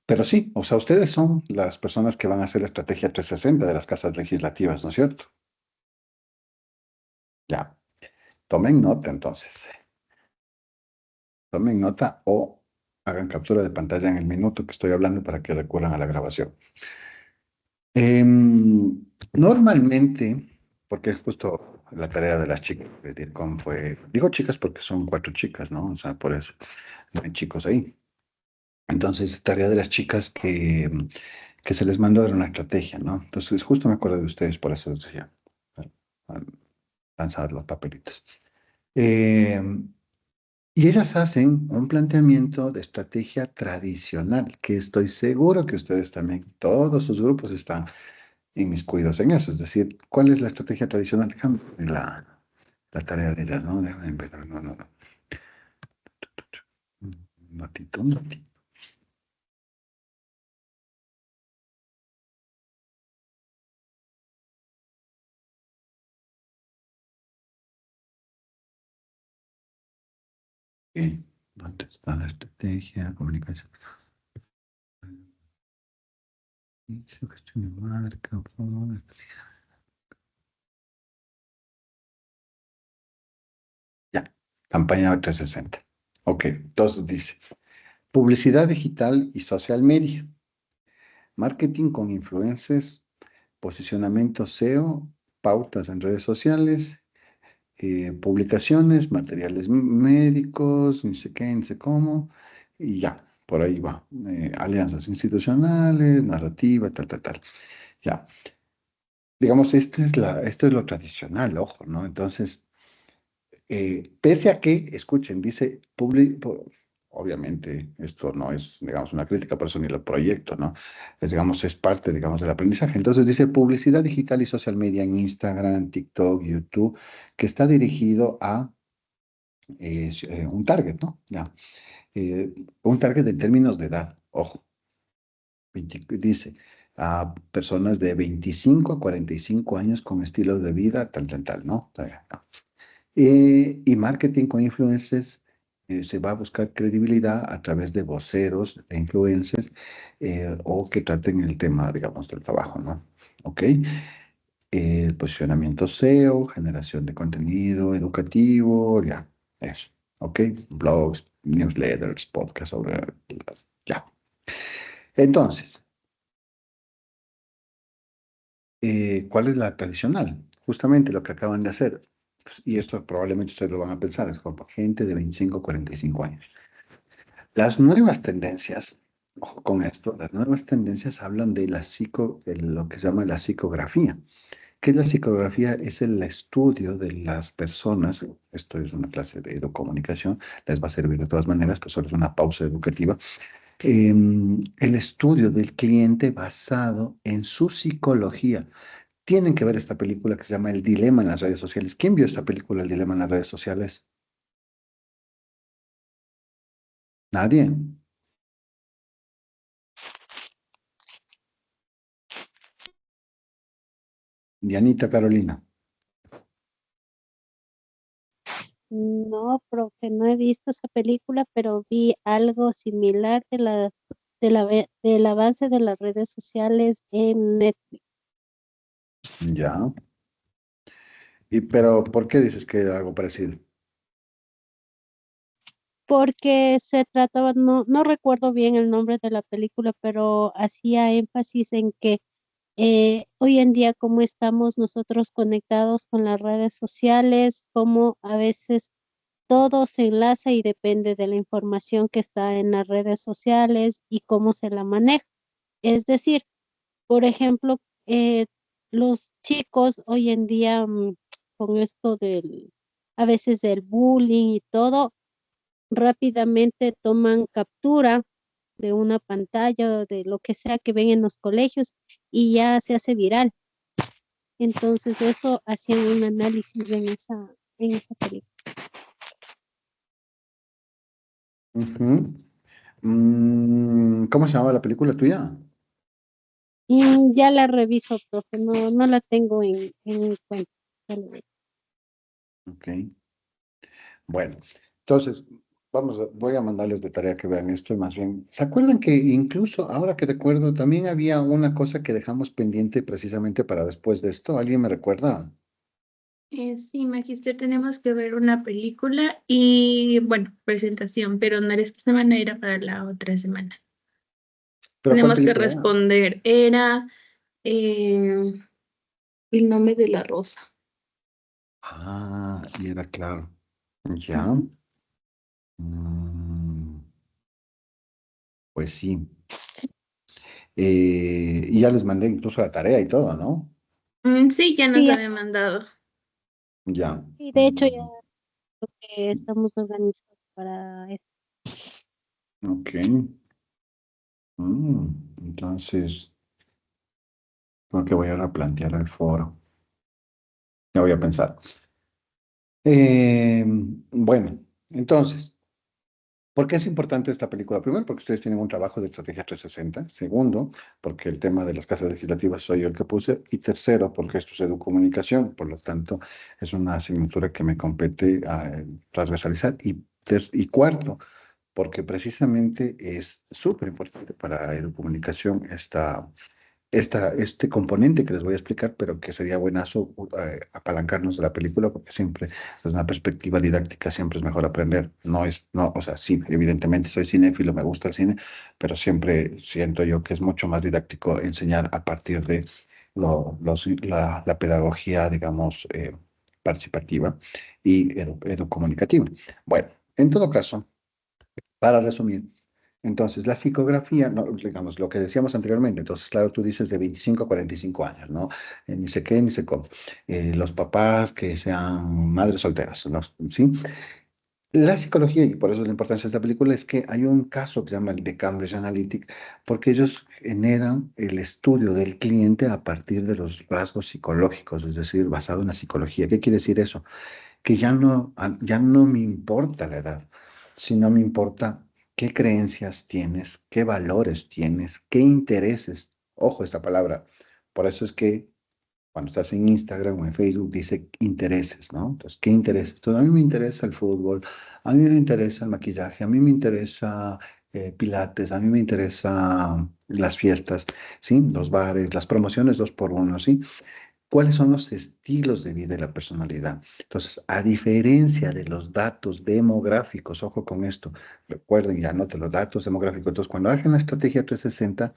pero sí, o sea, ustedes son las personas que van a hacer la estrategia 360 de las casas legislativas, ¿no es cierto? Ya, tomen nota entonces. Tomen nota o hagan captura de pantalla en el minuto que estoy hablando para que recurran a la grabación. Normalmente, porque es justo la tarea de las chicas de DIRCOM fue, digo chicas porque son 4 chicas, ¿no? O sea, por eso, no hay chicos ahí. Entonces, tarea de las chicas que se les mandó era una estrategia, ¿no? Entonces, justo me acuerdo de ustedes, por eso les decía, al lanzar los papelitos. Y ellas hacen un planteamiento de estrategia tradicional, que estoy seguro que ustedes también, todos sus grupos están inmiscuidos en eso. Es decir, ¿cuál es la estrategia tradicional? Déjame ver la tarea de ellas, ¿no? Déjame ver, no. Un ratito, un ratito. Ok, ¿dónde está la estrategia? Comunicación. Gestión de marca, ya, campaña 360. Ok, entonces dice, publicidad digital y social media, marketing con influencers, posicionamiento SEO, pautas en redes sociales, publicaciones, materiales médicos, ni sé qué, ni sé cómo, y ya, por ahí va. Alianzas institucionales, narrativa, tal. Ya, digamos, esto es lo tradicional, ojo, ¿no? Entonces, pese a que, escuchen, dice, obviamente esto no es, digamos, una crítica, por eso ni lo proyecto, ¿no? Digamos, es parte, digamos, del aprendizaje. Entonces dice publicidad digital y social media en Instagram, TikTok, YouTube, que está dirigido a un target, ¿no? Ya. Eh, un target en términos de edad, ojo, dice, a personas de 25 a 45 años con estilos de vida, tal, ¿no? No. Y marketing con influencers, se va a buscar credibilidad a través de voceros e influencers o que traten el tema, digamos, del trabajo, ¿no? ¿Ok? Posicionamiento SEO, generación de contenido educativo, ya, eso. ¿Ok? Blogs, newsletters, podcasts sobre... Ya. Entonces, ¿cuál es la tradicional? Justamente lo que acaban de hacer. Y esto probablemente ustedes lo van a pensar, es como gente de 25 a 45 años. Las nuevas tendencias, ojo con esto, las nuevas tendencias hablan de de lo que se llama la psicografía. ¿Qué es la psicografía? Es el estudio de las personas, esto es una clase de educomunicación, les va a servir de todas maneras, pues solo es una pausa educativa, el estudio del cliente basado en su psicología. Tienen que ver esta película que se llama El Dilema en las redes sociales. ¿Quién vio esta película, El Dilema en las redes sociales? Nadie. Dianita Carolina. No, profe, no he visto esa película, pero vi algo similar del avance de las redes sociales en Netflix, Ya. Pero, ¿por qué dices que algo parecido? porque se trataba, no recuerdo bien el nombre de la película, pero hacía énfasis en que hoy en día cómo estamos nosotros conectados con las redes sociales, cómo a veces todo se enlaza y depende de la información que está en las redes sociales y cómo se la maneja. Es decir, por ejemplo, los chicos hoy en día con esto a veces del bullying y todo, rápidamente toman captura de una pantalla o de lo que sea que ven en los colegios y ya se hace viral. Entonces eso hacían un análisis en esa película. Ujú. ¿Cómo se llama la película tuya? Y ya la reviso, profe, no la tengo en mi cuenta. Ya le digo. Ok. Bueno, entonces, voy a mandarles de tarea que vean esto y más bien, ¿se acuerdan que incluso ahora que recuerdo, también había una cosa que dejamos pendiente precisamente para después de esto? ¿Alguien me recuerda? Sí, Magister, tenemos que ver una película y, bueno, presentación, pero no era esta semana, era para la otra semana. ¿Pero cuál Tenemos que película era? responder, era eh, El nombre de la rosa. Ah, y era claro. Ya. Ujú. Mm, pues sí. Y ya les mandé incluso la tarea y todo, ¿no? Sí, ya nos Sí, había mandado. Ya. sí, de hecho ya creo que estamos organizados para eso. Ok. Entonces, creo que voy a replantear el foro. Ya voy a pensar. Bueno, entonces, ¿por qué es importante esta película? Primero, porque ustedes tienen un trabajo de estrategia 360. Segundo, porque el tema de las casas legislativas soy yo el que puse. Y tercero, porque esto es educomunicación. Por lo tanto, es una asignatura que me compete transversalizar. Y cuarto, porque precisamente es súper importante para educomunicación este componente que les voy a explicar, pero que sería buenazo apalancarnos de la película, porque siempre, desde una perspectiva didáctica, siempre es mejor aprender. No, o sea, sí, evidentemente soy cinéfilo, me gusta el cine, pero siempre siento yo que es mucho más didáctico enseñar a partir de la pedagogía, digamos, participativa y educomunicativa. Bueno, en todo caso, para resumir, entonces la psicografía, no, digamos lo que decíamos anteriormente, entonces claro, tú dices de 25 a 45 años, ¿no? Ni sé qué, ni sé cómo. Los papás que sean madres solteras, ¿no? ¿Sí? La psicología, y por eso la importancia de esta película, es que hay un caso que se llama el de Cambridge Analytic, porque ellos generan el estudio del cliente a partir de los rasgos psicológicos, es decir, basado en la psicología. ¿Qué quiere decir eso? Que ya no me importa la edad, sino me importa qué creencias tienes, qué valores tienes, qué intereses. Ojo esta palabra. Por eso es que cuando estás en Instagram o en Facebook dice intereses, ¿no? Entonces, ¿qué intereses? Entonces, a mí me interesa el fútbol, a mí me interesa el maquillaje, a mí me interesa pilates, a mí me interesa las fiestas, ¿sí? Los bares, las promociones 2x1, ¿sí? ¿Cuáles son los estilos de vida y la personalidad? Entonces, a diferencia de los datos demográficos, ojo con esto, recuerden, ya anoten los datos demográficos. Entonces, cuando hagan la estrategia 360,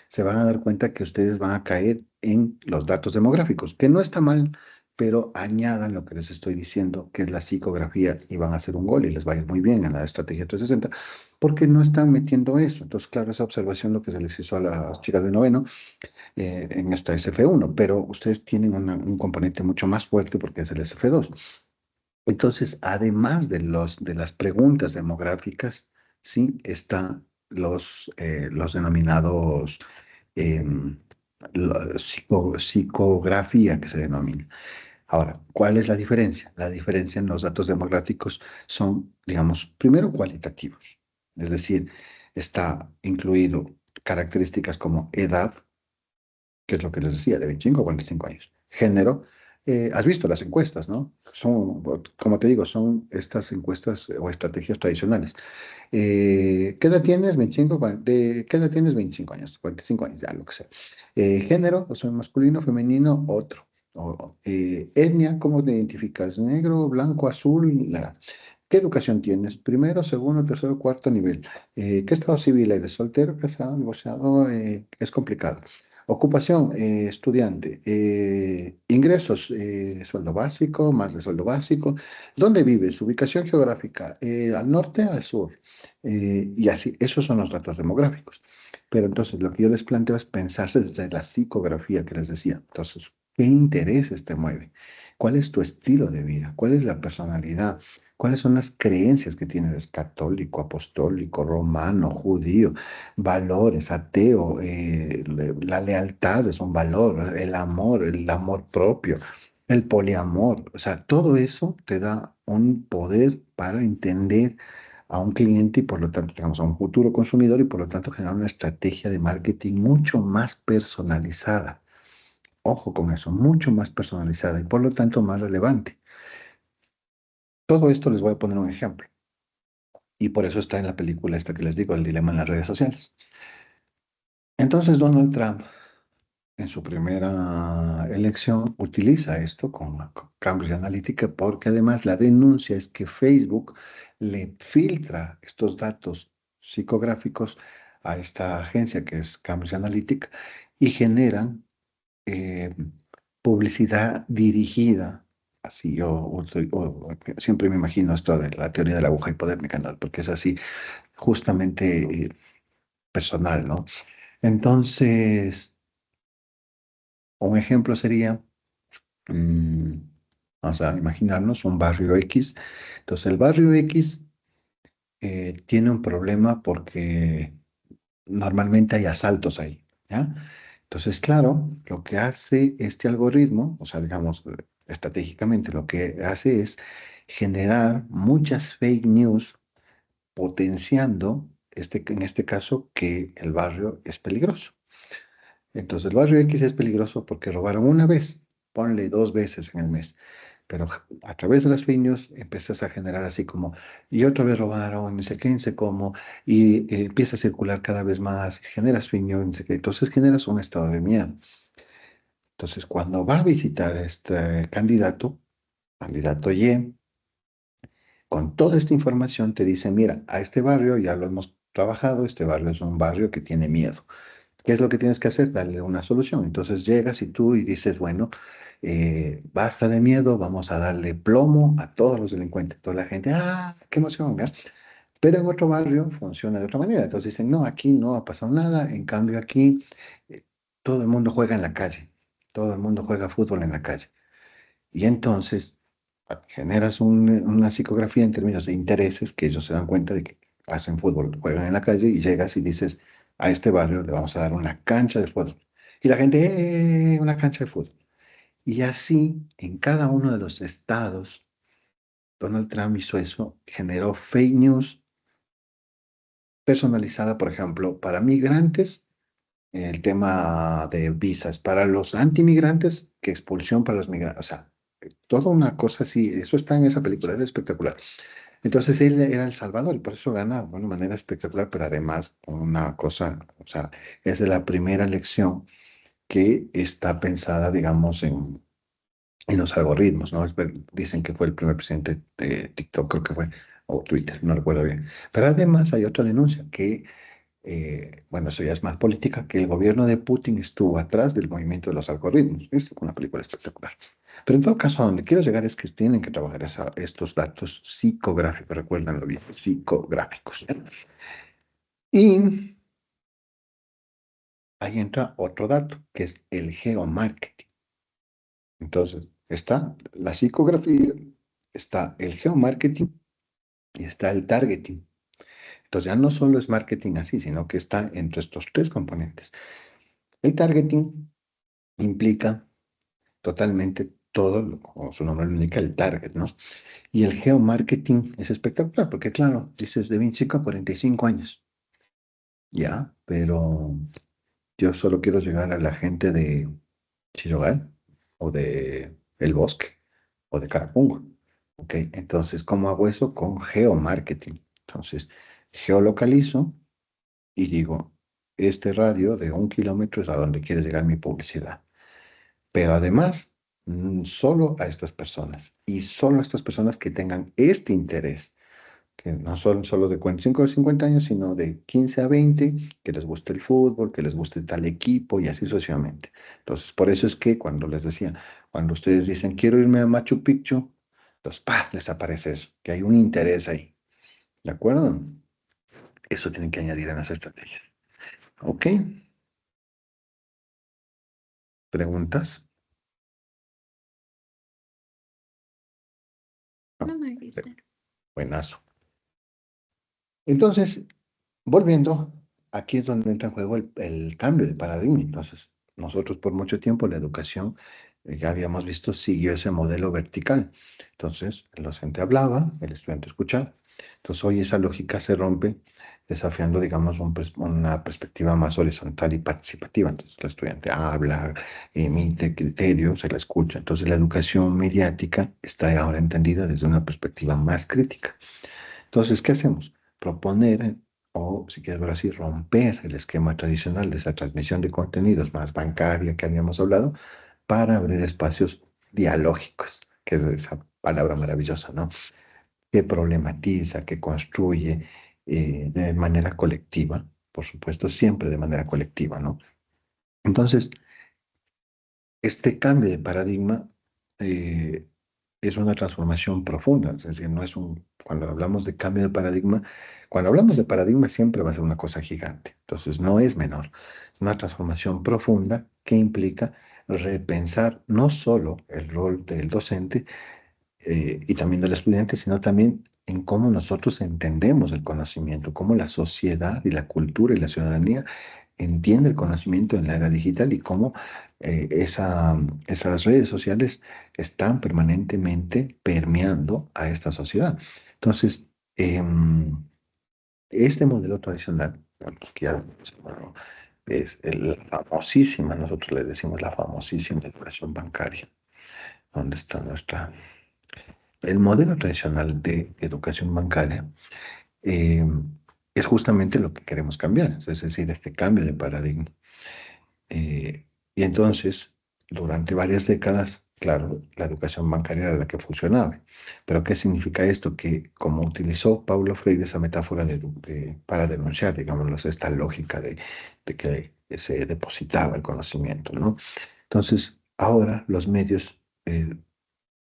se van a dar cuenta que ustedes van a caer en los datos demográficos, que no está mal, pero añadan lo que les estoy diciendo, que es la psicografía, y van a hacer un gol y les va a ir muy bien en la estrategia 360, porque no están metiendo eso. Entonces, claro, esa observación lo que se les hizo a las chicas de noveno en esta SF1, pero ustedes tienen un componente mucho más fuerte porque es el SF2. Entonces, además de las preguntas demográficas, sí, están los denominados psicografía que se denomina. Ahora, ¿cuál es la diferencia? La diferencia en los datos demográficos son, digamos, primero cualitativos, es decir, está incluido características como edad, que es lo que les decía, de 25 a 45 años. Género, has visto las encuestas, ¿no? Son, como te digo, son estas encuestas o estrategias tradicionales. ¿Qué edad tienes? 25, ¿qué edad tienes? 25 años, 45 años, ya lo que sea. Género, o sea, masculino, femenino, otro. Etnia, ¿cómo te identificas? Negro, blanco, azul, nada. ¿Qué educación tienes? Primero, segundo, tercero, cuarto nivel. ¿Qué estado civil eres? ¿Soltero, casado, divorciado? Es complicado. Ocupación, estudiante. Ingresos, sueldo básico, más de sueldo básico. ¿Dónde vives? Ubicación geográfica, al norte, al sur. Y así, esos son los datos demográficos. Pero entonces lo que yo les planteo es pensarse desde la psicografía que les decía. Entonces, ¿qué intereses te mueve? ¿Cuál es tu estilo de vida? ¿Cuál es la personalidad? ¿Cuáles son las creencias que tienes? ¿Eres católico, apostólico, romano, judío? Valores, ateo, la lealtad es un valor, el amor propio, el poliamor. O sea, todo eso te da un poder para entender a un cliente y por lo tanto tengamos a un futuro consumidor y por lo tanto generar una estrategia de marketing mucho más personalizada. Ojo con eso, mucho más personalizada y por lo tanto más relevante. Todo esto les voy a poner un ejemplo. Y por eso está en la película esta que les digo, El dilema en las redes sociales. Entonces Donald Trump, en su primera elección, utiliza esto con Cambridge Analytica porque además la denuncia es que Facebook le filtra estos datos psicográficos a esta agencia que es Cambridge Analytica y generan eh, publicidad dirigida. Así siempre me imagino esto de la teoría de la aguja hipodérmica, ¿no? Porque es así, justamente personal, ¿no? Entonces, un ejemplo sería, mm, vamos a imaginarnos un barrio X. Entonces, el barrio X tiene un problema porque normalmente hay asaltos ahí, ¿ya? Entonces, claro, lo que hace este algoritmo, o sea, digamos, estratégicamente, lo que hace es generar muchas fake news potenciando, en este caso, que el barrio es peligroso. Entonces, el barrio X es peligroso porque robaron una vez, ponle 2 veces en el mes. Pero a través de las fake news empiezas a generar así como, y otra vez robaron, no sé qué, no sé cómo, y empieza a circular cada vez más, generas fake news, no sé qué. Entonces generas un estado de miedo. Entonces, cuando va a visitar este candidato Y, con toda esta información te dice, mira, a este barrio ya lo hemos trabajado, este barrio es un barrio que tiene miedo. ¿Qué es lo que tienes que hacer? Darle una solución. Entonces llegas y tú y dices, bueno, basta de miedo, vamos a darle plomo a todos los delincuentes. Toda la gente, qué emoción, ¿verdad? Pero en otro barrio funciona de otra manera. Entonces dicen, no, aquí no ha pasado nada, en cambio aquí eh, todo el mundo juega en la calle, todo el mundo juega fútbol en la calle. Y entonces generas una psicografía en términos de intereses que ellos se dan cuenta de que hacen fútbol, juegan en la calle y llegas y dices, a este barrio le vamos a dar una cancha de fútbol. Y la gente, una cancha de fútbol. Y así, en cada uno de los estados, Donald Trump hizo eso, generó fake news personalizada, por ejemplo, para migrantes, el tema de visas, para los antimigrantes, que expulsión para los migrantes, o sea, toda una cosa así, eso está en esa película, es espectacular. Entonces él era El Salvador y por eso gana de una manera espectacular, pero además una cosa, o sea, es de la primera elección que está pensada, digamos, en los algoritmos, ¿no? Dicen que fue el primer presidente de TikTok, creo que fue, o Twitter, no recuerdo bien. Pero además hay otra denuncia que bueno, eso ya es más política, que el gobierno de Putin estuvo atrás del movimiento de los algoritmos. Es una película espectacular. Pero en todo caso, a donde quiero llegar es que tienen que trabajar estos datos psicográficos, recuérdenlo bien, psicográficos. ¿Ya? Y ahí entra otro dato, que es el geomarketing. Entonces, está la psicografía, está el geomarketing y está el targeting. Entonces, ya no solo es marketing así, sino que está entre estos tres componentes. El targeting implica totalmente todo, como su nombre lo indica, el target, ¿no? Y el geomarketing es espectacular, porque claro, dices de 25 a 45 años, ya, pero yo solo quiero llegar a la gente de Chillogal, o de El Bosque, o de Carapungo, ¿ok? Entonces, ¿cómo hago eso? Con geomarketing. Entonces, geolocalizo y digo, este radio de 1 kilómetro es a donde quiere llegar mi publicidad. Pero además, solo a estas personas y solo a estas personas que tengan este interés, que no son solo de 45 a 50 años, sino de 15 a 20, que les guste el fútbol, que les guste tal equipo y así sucesivamente. Entonces, por eso es que cuando les decía, cuando ustedes dicen, quiero irme a Machu Picchu, entonces, ¡pah!, les aparece eso, que hay un interés ahí. ¿De acuerdo? Eso tienen que añadir en las estrategias. ¿Ok? ¿Preguntas? No, Magister. Buenazo. Entonces, volviendo, aquí es donde entra en juego el cambio de paradigma. Entonces, nosotros por mucho tiempo la educación, ya habíamos visto, siguió ese modelo vertical. Entonces, el docente hablaba, el estudiante escuchaba. Entonces hoy esa lógica se rompe desafiando, digamos, una perspectiva más horizontal y participativa. Entonces el estudiante habla, emite criterios, se la escucha. Entonces la educación mediática está ahora entendida desde una perspectiva más crítica. Entonces, ¿qué hacemos? Proponer, o si quieres ver así, romper el esquema tradicional de esa transmisión de contenidos más bancaria que habíamos hablado para abrir espacios dialógicos, que es esa palabra maravillosa, ¿no? Que problematiza, que construye de manera colectiva, por supuesto, siempre de manera colectiva, ¿no? Entonces, este cambio de paradigma eh, es una transformación profunda, es decir, no es cuando hablamos de cambio de paradigma, cuando hablamos de paradigma siempre va a ser una cosa gigante, entonces no es menor, es una transformación profunda que implica repensar no solo el rol del docente, y también del estudiante, sino también en cómo nosotros entendemos el conocimiento, cómo la sociedad y la cultura y la ciudadanía entiende el conocimiento en la era digital y cómo esas redes sociales están permanentemente permeando a esta sociedad. Entonces, este modelo tradicional, bueno, que ya, bueno, es la famosísima, nosotros le decimos la famosísima educación bancaria, donde está el modelo tradicional de educación bancaria eh, es justamente lo que queremos cambiar, es decir, este cambio de paradigma. Eh, y entonces, durante varias décadas, claro, la educación bancaria era la que funcionaba. Pero ¿qué significa esto? Que como utilizó Paulo Freire esa metáfora para denunciar, digamos, esta lógica de que se depositaba el conocimiento, ¿no? Entonces, ahora los medios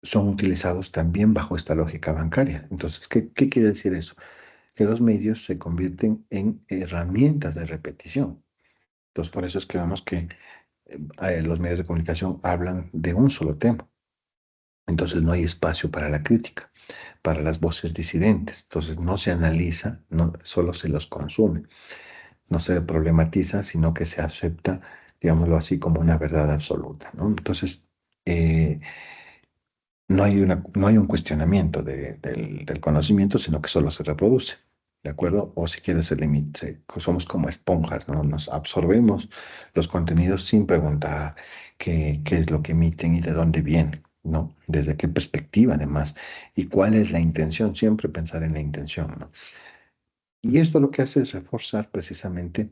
son utilizados también bajo esta lógica bancaria. Entonces, ¿qué quiere decir eso? Que los medios se convierten en herramientas de repetición. Entonces, por eso es que vemos que los medios de comunicación hablan de un solo tema. Entonces, no hay espacio para la crítica, para las voces disidentes. Entonces, no se analiza, no, solo se los consume. No se problematiza, sino que se acepta, digámoslo así, como una verdad absoluta, ¿no? Entonces, no hay un cuestionamiento del conocimiento, sino que solo se reproduce, ¿de acuerdo? O si quieres, somos como esponjas, ¿no? Nos absorbemos los contenidos sin preguntar qué es lo que emiten y de dónde vienen, ¿no? Desde qué perspectiva, además, y cuál es la intención, siempre pensar en la intención, ¿no? Y esto lo que hace es reforzar precisamente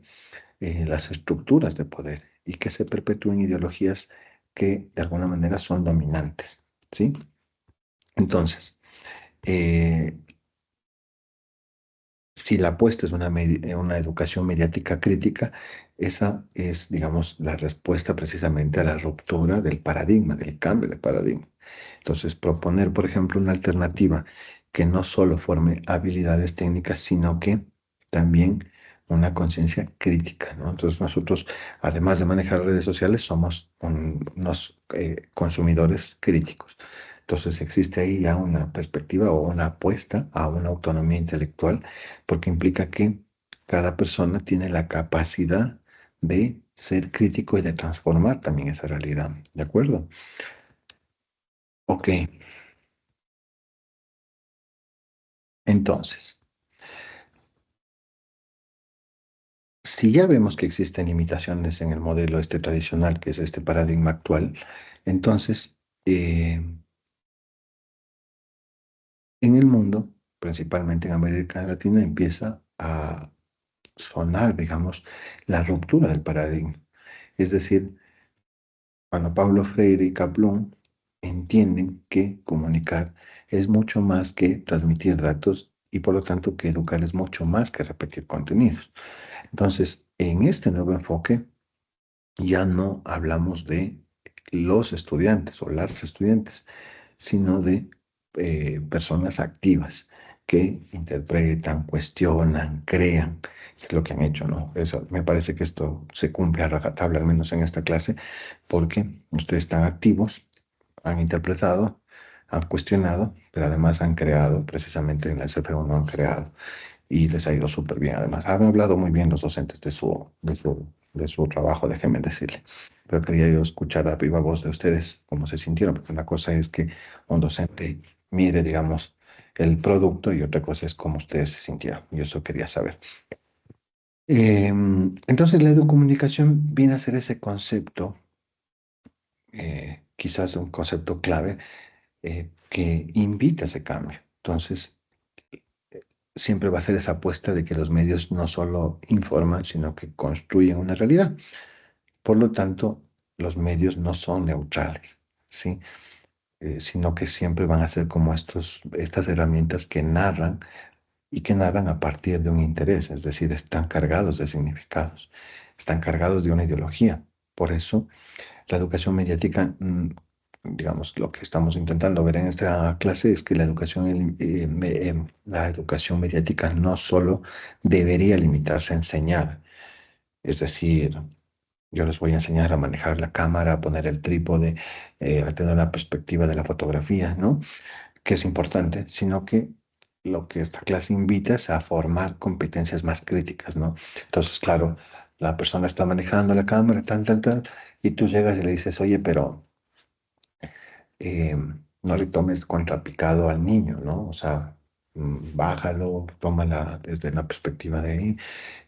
las estructuras de poder y que se perpetúen ideologías que de alguna manera son dominantes, ¿sí? Entonces, eh, si la apuesta es una educación mediática crítica, esa es, digamos, la respuesta precisamente a la ruptura del paradigma, del cambio de paradigma. Entonces, proponer, por ejemplo, una alternativa que no solo forme habilidades técnicas, sino que también una conciencia crítica, ¿no? Entonces, nosotros, además de manejar redes sociales, somos unos consumidores críticos. Entonces, existe ahí ya una perspectiva o una apuesta a una autonomía intelectual, porque implica que cada persona tiene la capacidad de ser crítico y de transformar también esa realidad, ¿de acuerdo? Ok, entonces, si ya vemos que existen limitaciones en el modelo este tradicional, que es este paradigma actual, entonces, en el mundo, principalmente en América Latina, empieza a sonar, digamos, la ruptura del paradigma. Es decir, cuando Paulo Freire y Kaplun entienden que comunicar es mucho más que transmitir datos y por lo tanto que educar es mucho más que repetir contenidos. Entonces, en este nuevo enfoque ya no hablamos de los estudiantes o las estudiantes, sino de personas activas que interpretan, cuestionan, crean, que es lo que han hecho, ¿no? Eso, me parece que esto se cumple a rajatabla, al menos en esta clase, porque ustedes están activos, han interpretado, han cuestionado, pero además han creado, precisamente en la SF1 han creado y les ha ido súper bien. Además, han hablado muy bien los docentes de su trabajo, déjenme decirle. Pero quería yo escuchar a viva voz de ustedes cómo se sintieron, porque una cosa es que un docente mire, digamos, el producto y otra cosa es cómo ustedes se sintieron. Y eso quería saber. Entonces, la educomunicación viene a ser ese concepto, quizás un concepto clave, que invita a ese cambio. Entonces, siempre va a ser esa apuesta de que los medios no solo informan, sino que construyen una realidad. Por lo tanto, los medios no son neutrales, ¿sí? Sino que siempre van a ser como estas herramientas que narran y que narran a partir de un interés, es decir, están cargados de significados, están cargados de una ideología. Por eso, la educación mediática, digamos, lo que estamos intentando ver en esta clase es que la educación mediática no solo debería limitarse a enseñar, es decir, yo les voy a enseñar a manejar la cámara, a poner el trípode, a tener una perspectiva de la fotografía, ¿no? Que es importante, sino que lo que esta clase invita es a formar competencias más críticas, ¿no? Entonces, claro, la persona está manejando la cámara, tal, y tú llegas y le dices, oye, pero eh, no le tomes contrapicado al niño, ¿no? O sea, bájalo, tómala desde la perspectiva de ahí,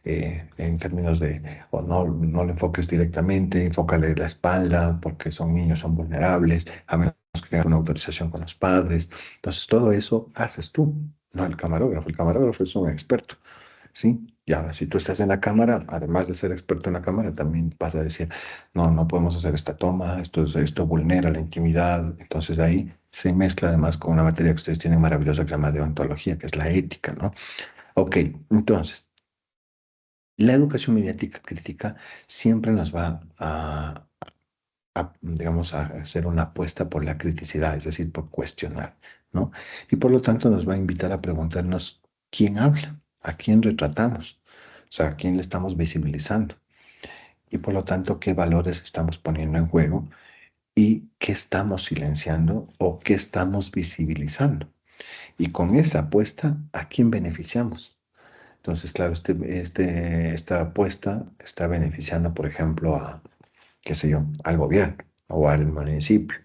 en términos de, o no le enfoques directamente, enfócale la espalda, porque son niños, son vulnerables, a menos que tengan una autorización con los padres. Entonces, todo eso haces tú, no el camarógrafo. El camarógrafo es un experto, ¿sí? Ya, si tú estás en la cámara, además de ser experto en la cámara, también vas a decir, no, no podemos hacer esta toma, esto vulnera la intimidad. Entonces ahí se mezcla además con una materia que ustedes tienen maravillosa que se llama deontología, que es la ética, ¿no? Ok, entonces, la educación mediática crítica siempre nos va digamos, a hacer una apuesta por la criticidad, es decir, por cuestionar, ¿no? Y por lo tanto nos va a invitar a preguntarnos quién habla, a quién retratamos, o sea, a quién le estamos visibilizando. Y por lo tanto, qué valores estamos poniendo en juego y qué estamos silenciando o qué estamos visibilizando. Y con esa apuesta, ¿a quién beneficiamos? Entonces, claro, esta apuesta está beneficiando, por ejemplo, qué sé yo, al gobierno o al municipio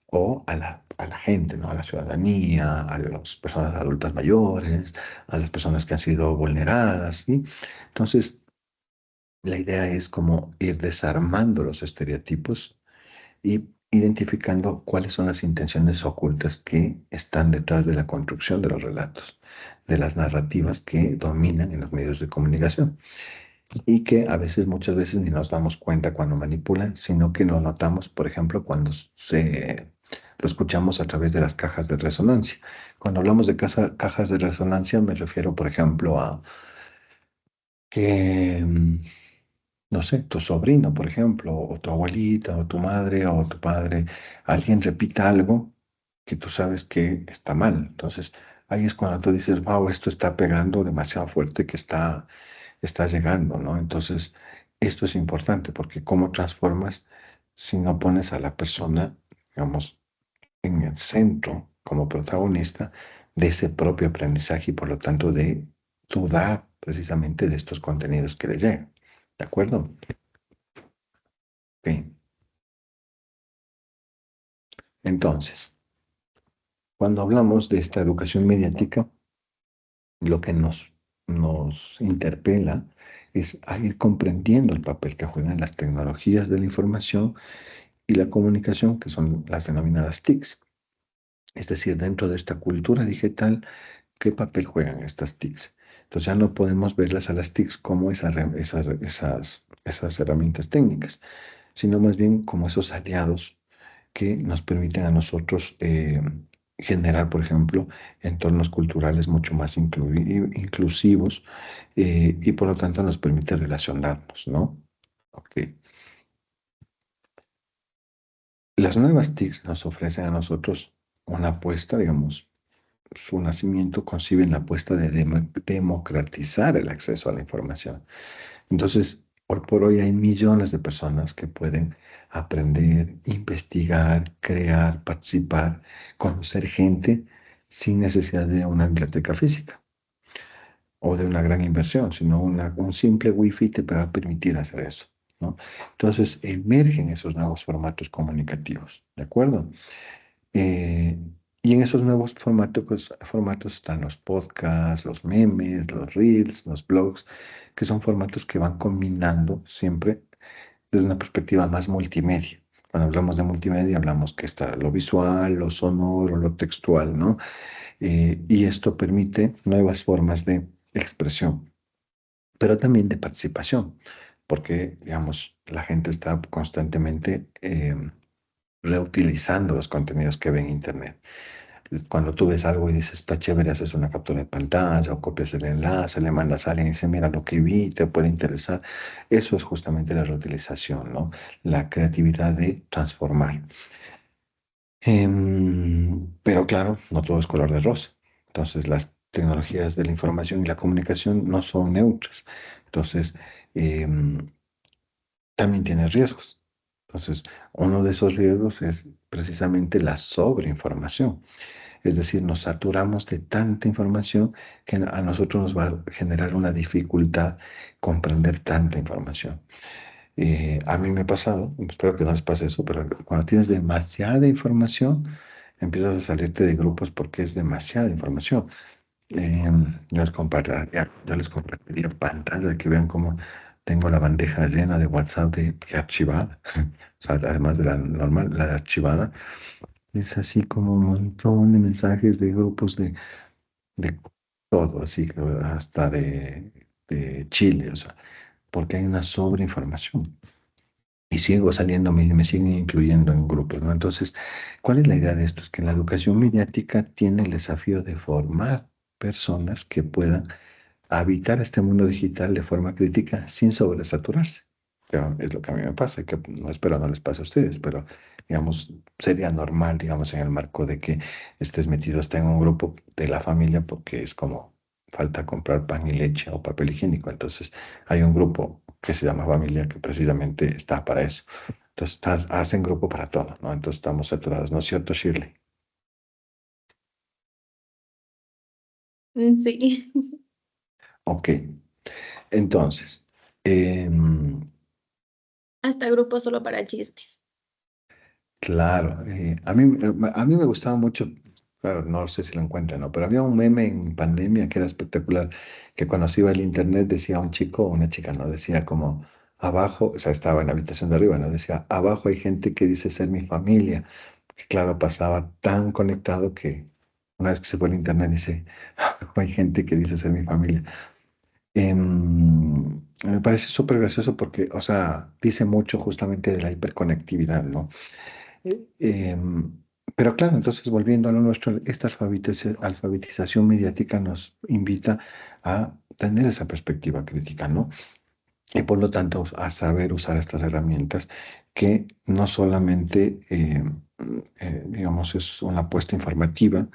o a la gente, ¿no? A la ciudadanía, a las personas adultas mayores, a las personas que han sido vulneradas, ¿sí? Entonces, la idea es como ir desarmando los estereotipos y identificando cuáles son las intenciones ocultas que están detrás de la construcción de los relatos, de las narrativas que dominan en los medios de comunicación y que a veces, muchas veces ni nos damos cuenta cuando manipulan, sino que lo notamos, por ejemplo, cuando lo escuchamos a través de las cajas de resonancia. Cuando hablamos de cajas de resonancia, me refiero, por ejemplo, a que, no sé, tu sobrino, por ejemplo, o tu abuelita, o tu madre, o tu padre, alguien repita algo que tú sabes que está mal. Entonces, ahí es cuando tú dices, wow, esto está pegando demasiado fuerte que está llegando, ¿no? Entonces, esto es importante porque cómo transformas si no pones a la persona, digamos, en el centro como protagonista de ese propio aprendizaje y por lo tanto de dudar precisamente de estos contenidos que le llegan. ¿De acuerdo? Ok. Entonces, cuando hablamos de esta educación mediática, lo que nos interpela es a ir comprendiendo el papel que juegan las tecnologías de la información y la comunicación, que son las denominadas TICs. Es decir, dentro de esta cultura digital, ¿qué papel juegan estas TICs? Entonces ya no podemos verlas a las TICs como esas herramientas técnicas, sino más bien como esos aliados que nos permiten a nosotros generar, por ejemplo, entornos culturales mucho más inclusivos y por lo tanto nos permite relacionarnos, ¿no? Ok. Las nuevas TICs nos ofrecen a nosotros una apuesta, digamos, su nacimiento concibe en la apuesta de democratizar el acceso a la información. Entonces, hoy por hoy hay millones de personas que pueden aprender, investigar, crear, participar, conocer gente sin necesidad de una biblioteca física o de una gran inversión, sino un simple wifi te va a permitir hacer eso, ¿no? Entonces, emergen esos nuevos formatos comunicativos, ¿de acuerdo? Y en esos nuevos formatos están los podcasts, los memes, los reels, los blogs, que son formatos que van combinando siempre desde una perspectiva más multimedia. Cuando hablamos de multimedia, hablamos que está lo visual, lo sonoro, lo textual, ¿no? Y esto permite nuevas formas de expresión, pero también de participación, porque, digamos, la gente está constantemente reutilizando los contenidos que ve en Internet. Cuando tú ves algo y dices, está chévere, haces una captura de pantalla o copias el enlace, le mandas a alguien y dice, mira lo que vi, te puede interesar. Eso es justamente la reutilización, ¿no? La creatividad de transformar. Pero claro, no todo es color de rosa. Entonces, las tecnologías de la información y la comunicación no son neutras. Entonces, em, también tiene riesgos. Entonces, uno de esos riesgos es precisamente la sobreinformación. Es decir, nos saturamos de tanta información que a nosotros nos va a generar una dificultad comprender tanta información. A mí me ha pasado, espero que no les pase eso, pero cuando tienes demasiada información, empiezas a salirte de grupos porque es demasiada información. Yo les compartiría pantalla que vean cómo tengo la bandeja llena de WhatsApp de archivada, o sea, además de la normal, la de archivada. Es así como un montón de mensajes de grupos de todo, así que hasta de Chile, o sea, porque hay una sobreinformación. Y sigo saliendo, me siguen incluyendo en grupos, ¿no? Entonces, ¿cuál es la idea de esto? Es que la educación mediática tiene el desafío de formar personas que puedan habitar este mundo digital de forma crítica sin sobresaturarse. Pero es lo que a mí me pasa, que no espero no les pase a ustedes, pero digamos, sería normal, digamos, en el marco de que estés metido hasta en un grupo de la familia porque es como falta comprar pan y leche o papel higiénico. Entonces, hay un grupo que se llama familia que precisamente está para eso. Entonces, hacen grupo para todo, ¿no? Entonces, estamos saturados, ¿no es cierto, Shirley? Sí. Ok, entonces, em, Hasta grupo solo para chismes. claro, a mí me gustaba mucho, claro, no sé si lo encuentran, ¿no? Pero había un meme en pandemia que era espectacular, que cuando se iba al internet decía un chico o una chica, ¿no? Decía como abajo, o sea, estaba en la habitación de arriba, ¿no? Decía, abajo hay gente que dice ser mi familia. Que claro, pasaba tan conectado que una vez que se fue al internet dice, abajo hay gente que dice ser mi familia. Me parece súper gracioso porque, o sea, dice mucho justamente de la hiperconectividad, ¿no? Eh, em, pero claro, entonces volviendo a lo nuestro, esta alfabetización mediática nos invita a tener esa perspectiva crítica, ¿no? Y por lo tanto a saber usar estas herramientas que no solamente, digamos, es una apuesta informativa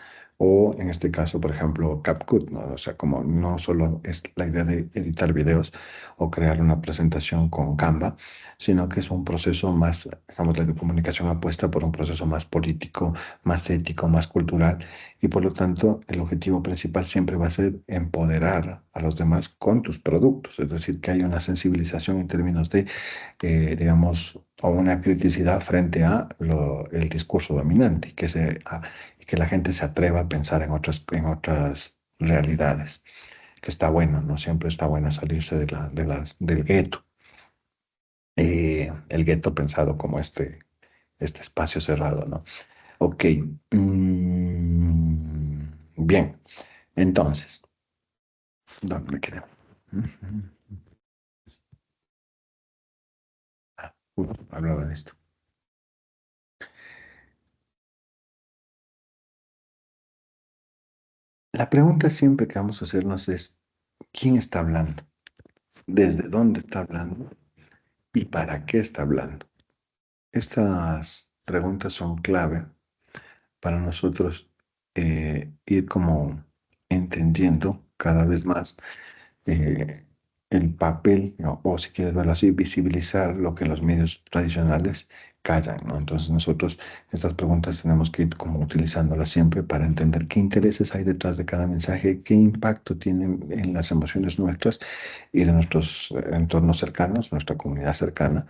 o en este caso, por ejemplo, CapCut, ¿no? O sea, como no solo es la idea de editar videos o crear una presentación con Canva, sino que es un proceso más, digamos, la de comunicación apuesta por un proceso más político, más ético, más cultural y por lo tanto, el objetivo principal siempre va a ser empoderar a los demás con tus productos, es decir, que haya una sensibilización en términos de, digamos, o una criticidad frente a el discurso dominante y que la gente se atreva a pensar en otras realidades, que está bueno, ¿no? Siempre está bueno salirse del gueto. El gueto pensado como este espacio cerrado, ¿no? Ok. Bien. Entonces, ¿dónde me quedé? Ujú. Hablaba de esto. La pregunta siempre que vamos a hacernos es, ¿quién está hablando? ¿Desde dónde está hablando? ¿Y para qué está hablando? Estas preguntas son clave para nosotros ir como entendiendo cada vez más eh, el papel, ¿no? O si quieres verlo así, visibilizar lo que los medios tradicionales callan, ¿no? Entonces nosotros estas preguntas tenemos que ir como utilizándolas siempre para entender qué intereses hay detrás de cada mensaje, qué impacto tienen en las emociones nuestras y de nuestros entornos cercanos, nuestra comunidad cercana,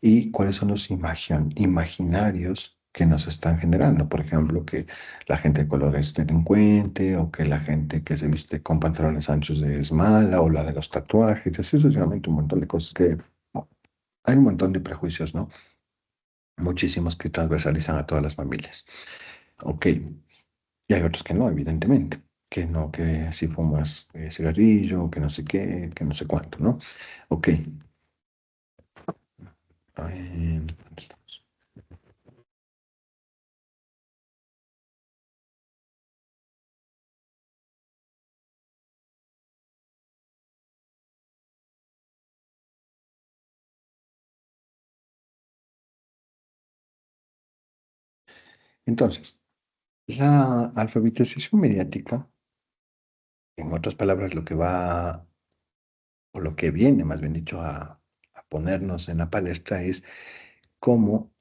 y cuáles son los imaginarios que nos están generando. Por ejemplo, que la gente de color es delincuente, o que la gente que se viste con pantalones anchos es mala, o la de los tatuajes, así sucesivamente, un montón de cosas que hay un montón de prejuicios, ¿no? Muchísimos que transversalizan a todas las familias. Ok, y hay otros que no, evidentemente. Que no, que si fumas cigarrillo, que no sé qué, que no sé cuánto, ¿no? Ok. ¿Dónde estamos? Entonces, la alfabetización mediática, en otras palabras, lo que va, o lo que viene, más bien dicho, a ponernos en la palestra es cómo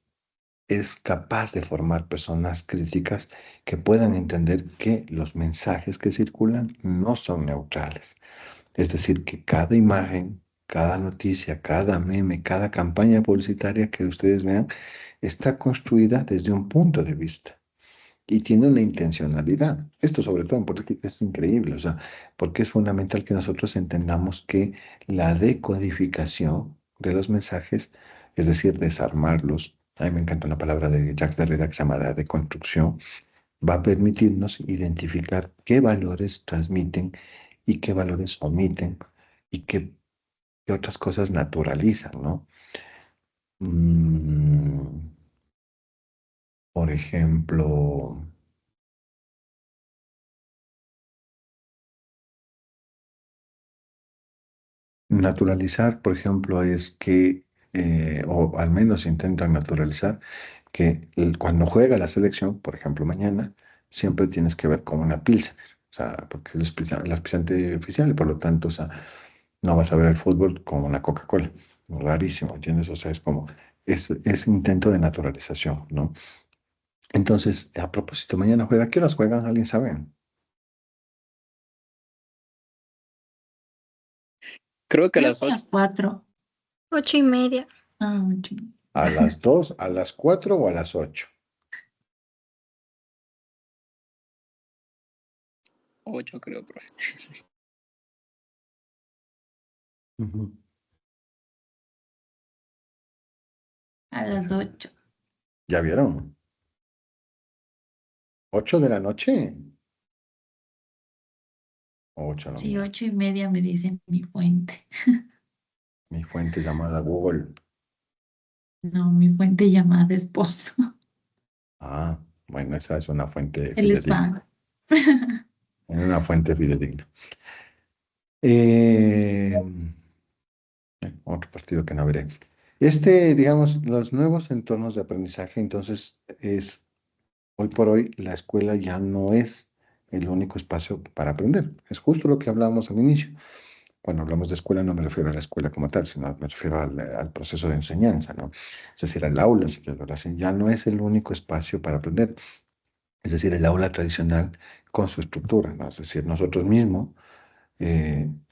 es capaz de formar personas críticas que puedan entender que los mensajes que circulan no son neutrales. Es decir, que cada imagen, cada noticia, cada meme, cada campaña publicitaria que ustedes vean está construida desde un punto de vista y tiene una intencionalidad. Esto sobre todo en política es increíble, o sea, porque es fundamental que nosotros entendamos que la decodificación de los mensajes, es decir, desarmarlos, a mí me encanta una palabra de Jacques Derrida que se llama la deconstrucción, va a permitirnos identificar qué valores transmiten y qué valores omiten y qué otras cosas naturalizan, ¿no? Mm, por ejemplo, naturalizar, por ejemplo, es que, o al menos intentan naturalizar, que cuando juega la selección, por ejemplo, mañana, siempre tienes que ver con una Pilsener, o sea, porque es el auspiciante oficial, y por lo tanto, o sea, no vas a ver el fútbol con una Coca-Cola. Rarísimo, ¿entiendes? O sea, es como, es intento de naturalización, ¿no? Entonces, a propósito, mañana juega, ¿qué horas juegan? ¿Alguien sabe? Creo que a Creo las que a 8. las 4. 8:30. Ah, 8. ¿A las 2, a las 4 o a las 8? 8 creo, profe. Ujú. A las 8. ¿Ya vieron? ¿8 de la noche? 8 no, Sí, mía. 8:30 me dice mi fuente. Mi fuente llamada Google. No, mi fuente llamada esposo. Ah, bueno, esa es una fuente El fidedigna. spam. Una fuente fidedigna. Eh, otro partido que no veré. Digamos, los nuevos entornos de aprendizaje, entonces, hoy por hoy, la escuela ya no es el único espacio para aprender. Es justo lo que hablábamos al inicio. Cuando hablamos de escuela no me refiero a la escuela como tal, sino me refiero al proceso de enseñanza, ¿no? Es decir, al aula, si quieres verlo así, ya no es el único espacio para aprender. Es decir, el aula tradicional con su estructura, ¿no? Es decir, nosotros mismos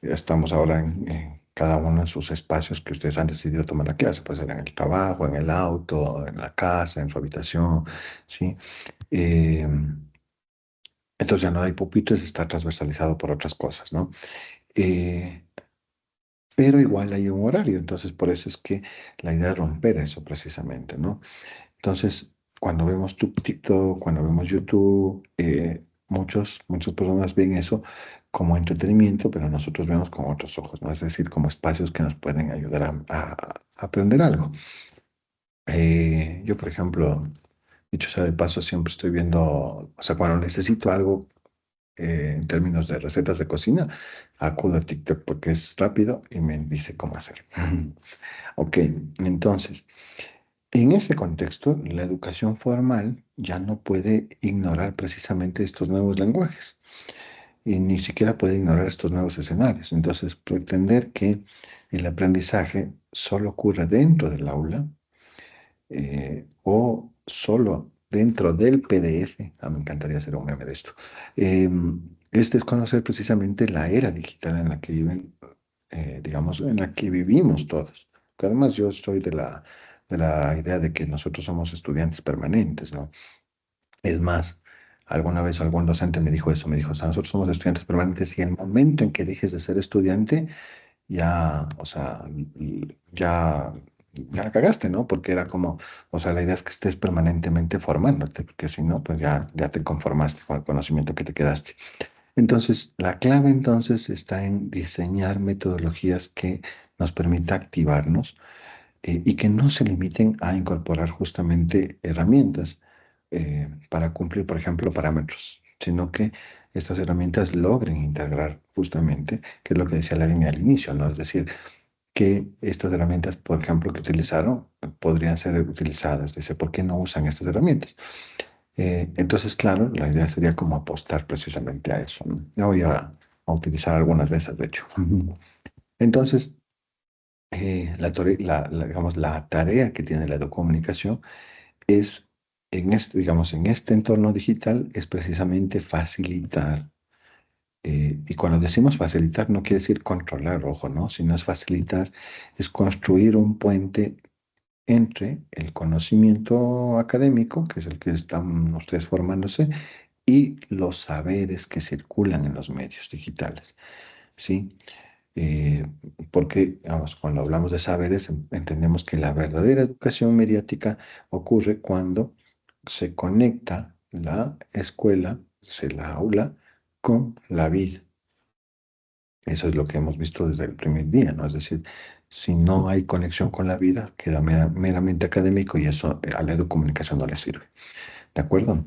estamos ahora en cada uno de sus espacios que ustedes han decidido tomar la clase, puede ser en el trabajo, en el auto, en la casa, en su habitación, ¿sí? Eh, entonces ya no hay pupitres, está transversalizado por otras cosas, ¿no? Eh, pero igual hay un horario, entonces por eso es que la idea es romper eso precisamente, ¿no? Entonces, cuando vemos TikTok, cuando vemos YouTube, muchas personas ven eso como entretenimiento, pero nosotros vemos con otros ojos, ¿no? Es decir, como espacios que nos pueden ayudar a aprender algo. Yo, por ejemplo, dicho sea de paso, siempre estoy viendo, o sea, cuando necesito algo en términos de recetas de cocina, acudo a TikTok porque es rápido y me dice cómo hacer. Ok, entonces, en ese contexto, la educación formal ya no puede ignorar precisamente estos nuevos lenguajes y ni siquiera puede ignorar estos nuevos escenarios. Entonces, pretender que el aprendizaje solo ocurra dentro del aula o solo dentro del PDF, me encantaría hacer un meme de esto, es desconocer precisamente la era digital en la que viven, digamos, en la que vivimos todos. Que además yo soy de la idea de que nosotros somos estudiantes permanentes, ¿no? Es más, alguna vez algún docente me dijo eso, me dijo, o sea, nosotros somos estudiantes permanentes y el momento en que dejes de ser estudiante, ya, o sea, ya la cagaste, ¿no? Porque era como, o sea, la idea es que estés permanentemente formándote, porque si no, pues ya te conformaste con el conocimiento que te quedaste. Entonces, la clave entonces está en diseñar metodologías que nos permita activarnos y que no se limiten a incorporar justamente herramientas para cumplir, por ejemplo, parámetros, sino que estas herramientas logren integrar justamente, que es lo que decía la línea al inicio, ¿no? Es decir, que estas herramientas, por ejemplo, que utilizaron, podrían ser utilizadas. Dice, ¿por qué no usan estas herramientas? Entonces, claro, la idea sería como apostar precisamente a eso, ¿no? Yo voy a utilizar algunas de esas, de hecho. Entonces, digamos, la tarea que tiene la educomunicación es, digamos, en este entorno digital, es precisamente facilitar. Y cuando decimos facilitar, no quiere decir controlar, ojo, ¿no? Sino es facilitar, es construir un puente entre el conocimiento académico, que es el que están ustedes formándose, y los saberes que circulan en los medios digitales, ¿sí? Eh, Porque, vamos, cuando hablamos de saberes, entendemos que la verdadera educación mediática ocurre cuando se conecta la escuela, la aula, con la vida. Eso es lo que hemos visto desde el primer día, ¿no? Es decir, si no hay conexión con la vida, queda meramente académico y eso a la educomunicación no le sirve. ¿De acuerdo?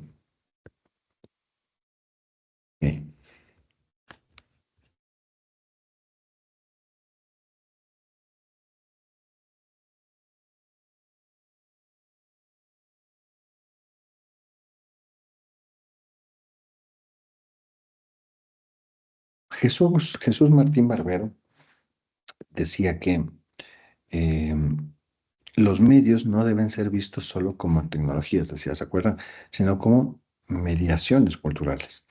Bien. Jesús Martín Barbero decía que eh, los medios no deben ser vistos solo como tecnologías, decía, ¿se acuerdan? Sino como mediaciones culturales.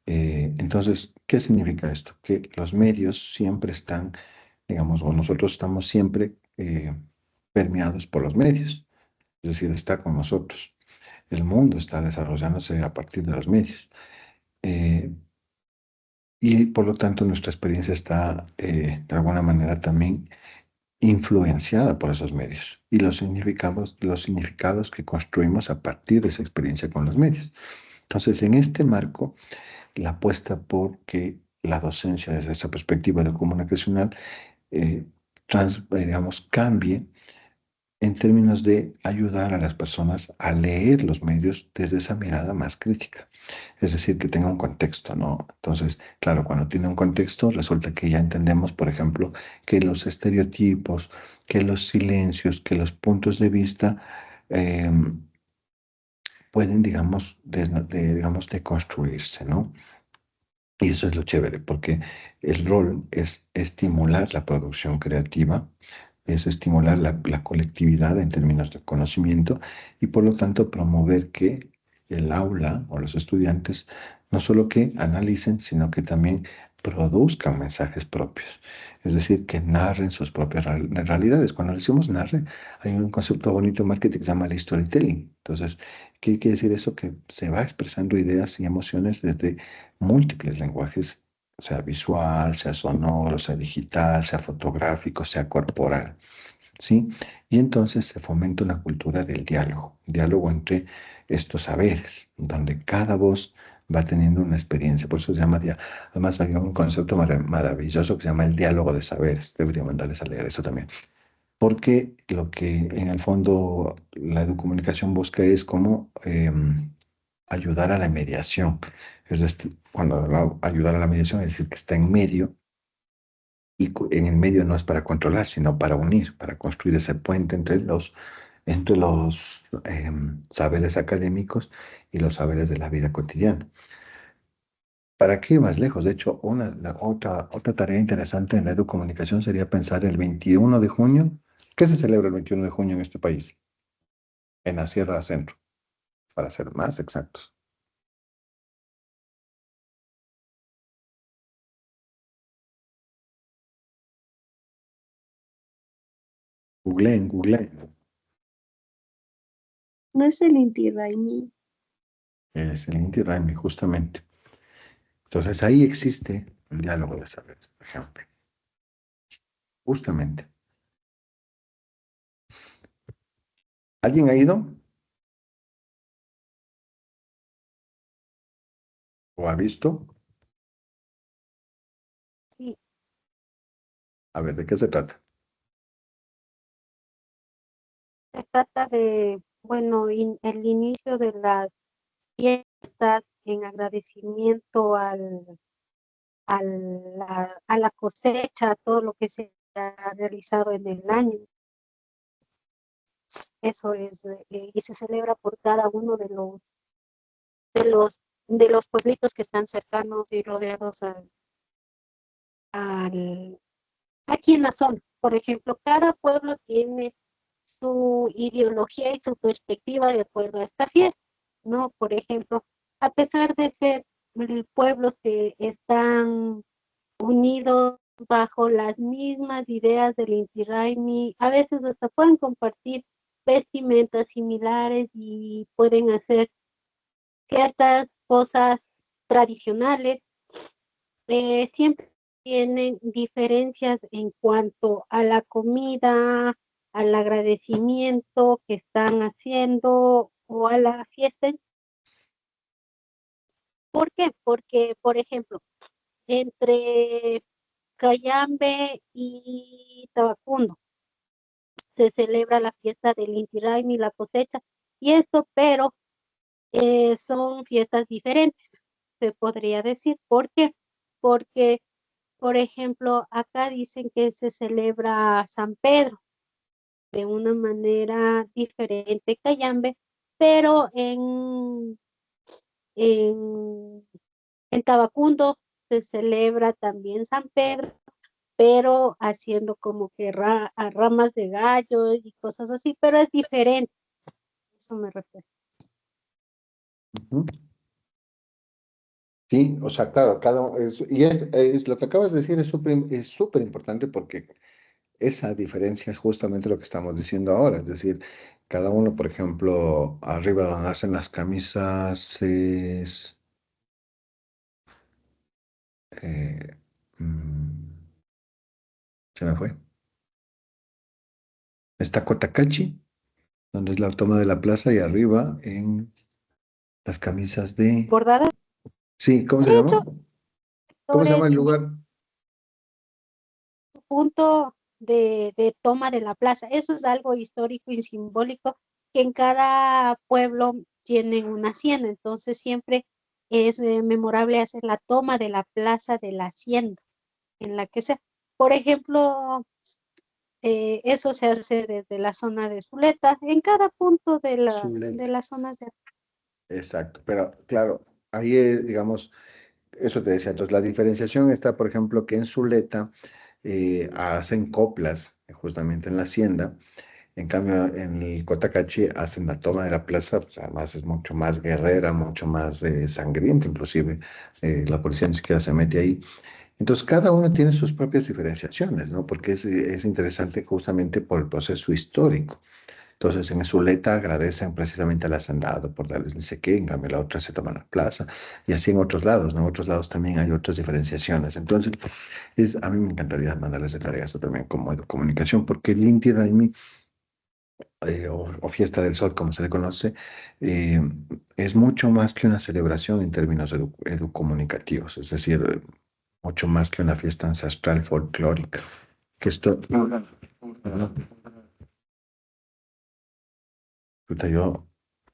Entonces, ¿qué significa esto? Que los medios siempre están, digamos, o nosotros estamos siempre permeados por los medios, es decir, está con nosotros. El mundo está desarrollándose a partir de los medios. Eh, y por lo tanto, nuestra experiencia está de alguna manera también influenciada por esos medios y los significados que construimos a partir de esa experiencia con los medios. Entonces, en este marco, la apuesta por que la docencia desde esa perspectiva de comunicacional, eh, digamos, cambie en términos de ayudar a las personas a leer los medios desde esa mirada más crítica. Es decir, que tenga un contexto, ¿no? Entonces, claro, cuando tiene un contexto, resulta que ya entendemos, por ejemplo, que los estereotipos, que los silencios, que los puntos de vista eh, pueden, digamos, digamos, deconstruirse, ¿no? Y eso es lo chévere, porque el rol es estimular la producción creativa, es estimular la colectividad en términos de conocimiento y por lo tanto promover que el aula o los estudiantes no solo que analicen, sino que también produzcan mensajes propios, es decir, que narren sus propias realidades. Cuando decimos narre, hay un concepto bonito en marketing que se llama el storytelling. Entonces, ¿qué quiere decir eso? Que se va expresando ideas y emociones desde múltiples lenguajes, sea visual, sea sonoro, sea digital, sea fotográfico, sea corporal, ¿sí? Y entonces se fomenta una cultura del diálogo entre estos saberes, donde cada voz va teniendo una experiencia. Por eso se llama, además hay un concepto maravilloso que se llama el diálogo de saberes. Debería mandarles a leer eso también. Porque lo que en el fondo la educomunicación busca es cómo ayudar a la mediación. Es decir, cuando ayudar a la mediación es decir que está en medio y en el medio no es para controlar, sino para unir, para construir ese puente entre los saberes académicos y los saberes de la vida cotidiana. ¿Para qué ir más lejos? De hecho, otra tarea interesante en la educomunicación sería pensar el 21 de junio. ¿Qué se celebra el 21 de junio en este país? En la Sierra Centro, para ser más exactos. Googleen. No es el Inti Raymi. Es el Inti Raymi, justamente. Entonces ahí existe el diálogo de saberes, por ejemplo. Justamente. ¿Alguien ha ido o ha visto? Sí, A ver, ¿de qué se trata? se trata de, bueno, el inicio de las fiestas en agradecimiento a la cosecha, todo lo que se ha realizado en el año. Eso es, y se celebra por cada uno de los, de los pueblitos que están cercanos y rodeados al, aquí en la zona. Por ejemplo, cada pueblo tiene su ideología y su perspectiva de acuerdo a esta fiesta, ¿no? Por ejemplo, a pesar de ser pueblos que están unidos bajo las mismas ideas del Inti Raymi, a veces hasta pueden compartir vestimentas similares y pueden hacer ciertas cosas tradicionales, siempre tienen diferencias en cuanto a la comida, al agradecimiento que están haciendo o a la fiesta. ¿Por qué? Porque, por ejemplo, entre Cayambe y Tabacundo se celebra la fiesta del Inti Raymi, la cosecha, y eso, pero son fiestas diferentes, se podría decir. ¿Por qué? Porque, por ejemplo, acá dicen que se celebra San Pedro de una manera diferente Cayambe, pero en, en Tabacundo se celebra también San Pedro, pero haciendo como que a ramas de gallo y cosas así, pero es diferente. Eso me refiero. Ujú. Sí, o sea, claro, y es lo que acabas de decir es súper importante porque esa diferencia es justamente lo que estamos diciendo ahora, es decir, cada uno, por ejemplo, arriba donde hacen las camisas es eh, mm, se me fue. Está Cotacachi, donde es la toma de la plaza, y arriba en las camisas de... Bordada, Sí, ¿cómo se de hecho, llama? ¿Cómo se llama el actores lugar? punto de toma de la plaza. Eso es algo histórico y simbólico que en cada pueblo tienen una hacienda, entonces siempre es memorable hacer la toma de la plaza de la hacienda, en la que sea. Por ejemplo, eso se hace desde la zona de Zuleta, en cada punto de Zuleta. las zonas de... Exacto, pero claro, ahí digamos, eso te decía, entonces la diferenciación está, por ejemplo, que en Zuleta hacen coplas justamente en la hacienda. En cambio, en el Cotacachi hacen la toma de la plaza, pues además es mucho más guerrera, mucho más sangrienta, inclusive la policía ni siquiera se mete ahí. Entonces, cada uno tiene sus propias diferenciaciones, ¿no? Porque es interesante justamente por el proceso histórico. Entonces, en Zuleta agradecen precisamente al hacendado por darles no sé qué, en cambio la otra se toma la plaza, y así en otros lados, ¿no? En otros lados también hay otras diferenciaciones. Entonces, a mí me encantaría mandarles de tarea esto también como comunicación, porque el Inti Raymi o Fiesta del Sol, como se le conoce, eh, es mucho más que una celebración en términos educomunicativos, es decir, mucho más que una fiesta ancestral folclórica. Que esto, puta, yo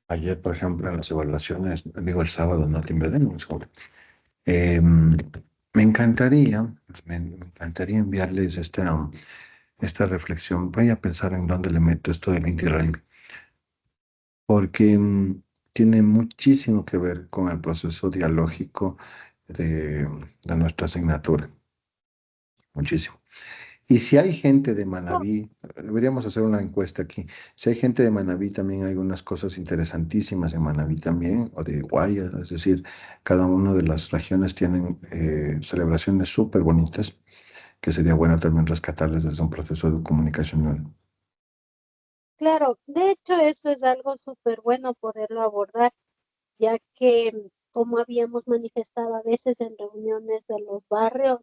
ayer, por ejemplo, en las evaluaciones, digo el sábado, no timbre de un segundo, me encantaría, me encantaría enviarles esta reflexión. Voy a pensar en dónde le meto esto del Inti Raymi, porque tiene muchísimo que ver con el proceso dialógico de nuestra asignatura, muchísimo. Y si hay gente de Manabí, deberíamos hacer una encuesta aquí. Si hay gente de Manabí, también hay unas cosas interesantísimas en Manabí también, o de Guayas, es decir, cada una de las regiones tienen celebraciones súper bonitas, que sería bueno también rescatarles desde un proceso de comunicación Claro, de hecho eso es algo súper bueno poderlo abordar, ya que como habíamos manifestado a veces en reuniones de los barrios,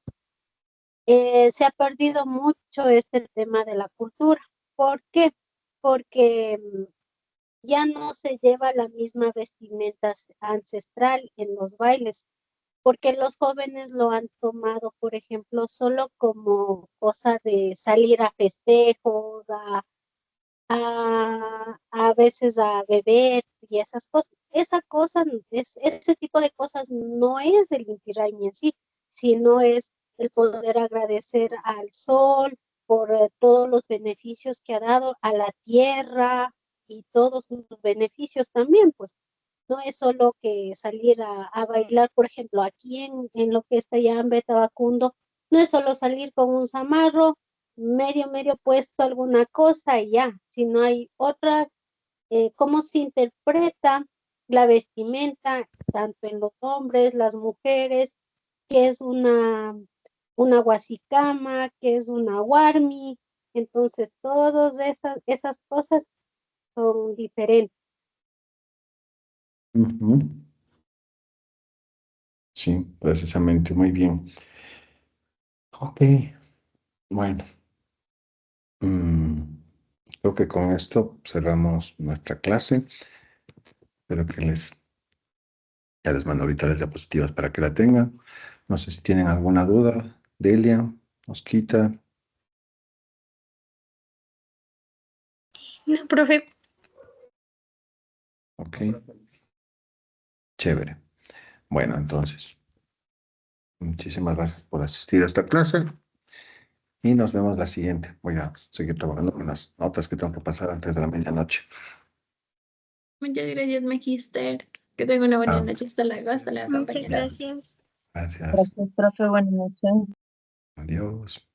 se ha perdido mucho este tema de la cultura. ¿Por qué? Porque ya no se lleva la misma vestimenta ancestral en los bailes, porque los jóvenes lo han tomado, por ejemplo, solo como cosa de salir a festejos, a veces a beber y esas cosas. Ese tipo de cosas no es el Inti Raymi en sí, sino es el poder agradecer al sol por todos los beneficios que ha dado a la tierra y todos sus beneficios también, pues. No es solo que salir a bailar, por ejemplo, aquí en lo que está ya en Betabacundo, no es solo salir con un zamarro, medio puesto alguna cosa y ya, sino hay otras, cómo se interpreta la vestimenta, tanto en los hombres, las mujeres, que es una guasicama, que es una warmi, entonces todas esas cosas son diferentes. Ujú. Sí, precisamente, muy bien. Ok, bueno, mm, creo que con esto cerramos nuestra clase. Espero que ya les mando ahorita las diapositivas para que la tengan. No sé si tienen alguna duda. Delia, Osquita. No, profe, Ok, chévere. Bueno, entonces, muchísimas gracias por asistir a esta clase y nos vemos la siguiente. Voy a seguir trabajando con las notas que tengo que pasar antes de la medianoche. muchas gracias, Magister. Que tenga una buena Ah, noche. Hasta luego, Muchas compañera. gracias. gracias. Gracias, profe. Buenas noches. Adiós.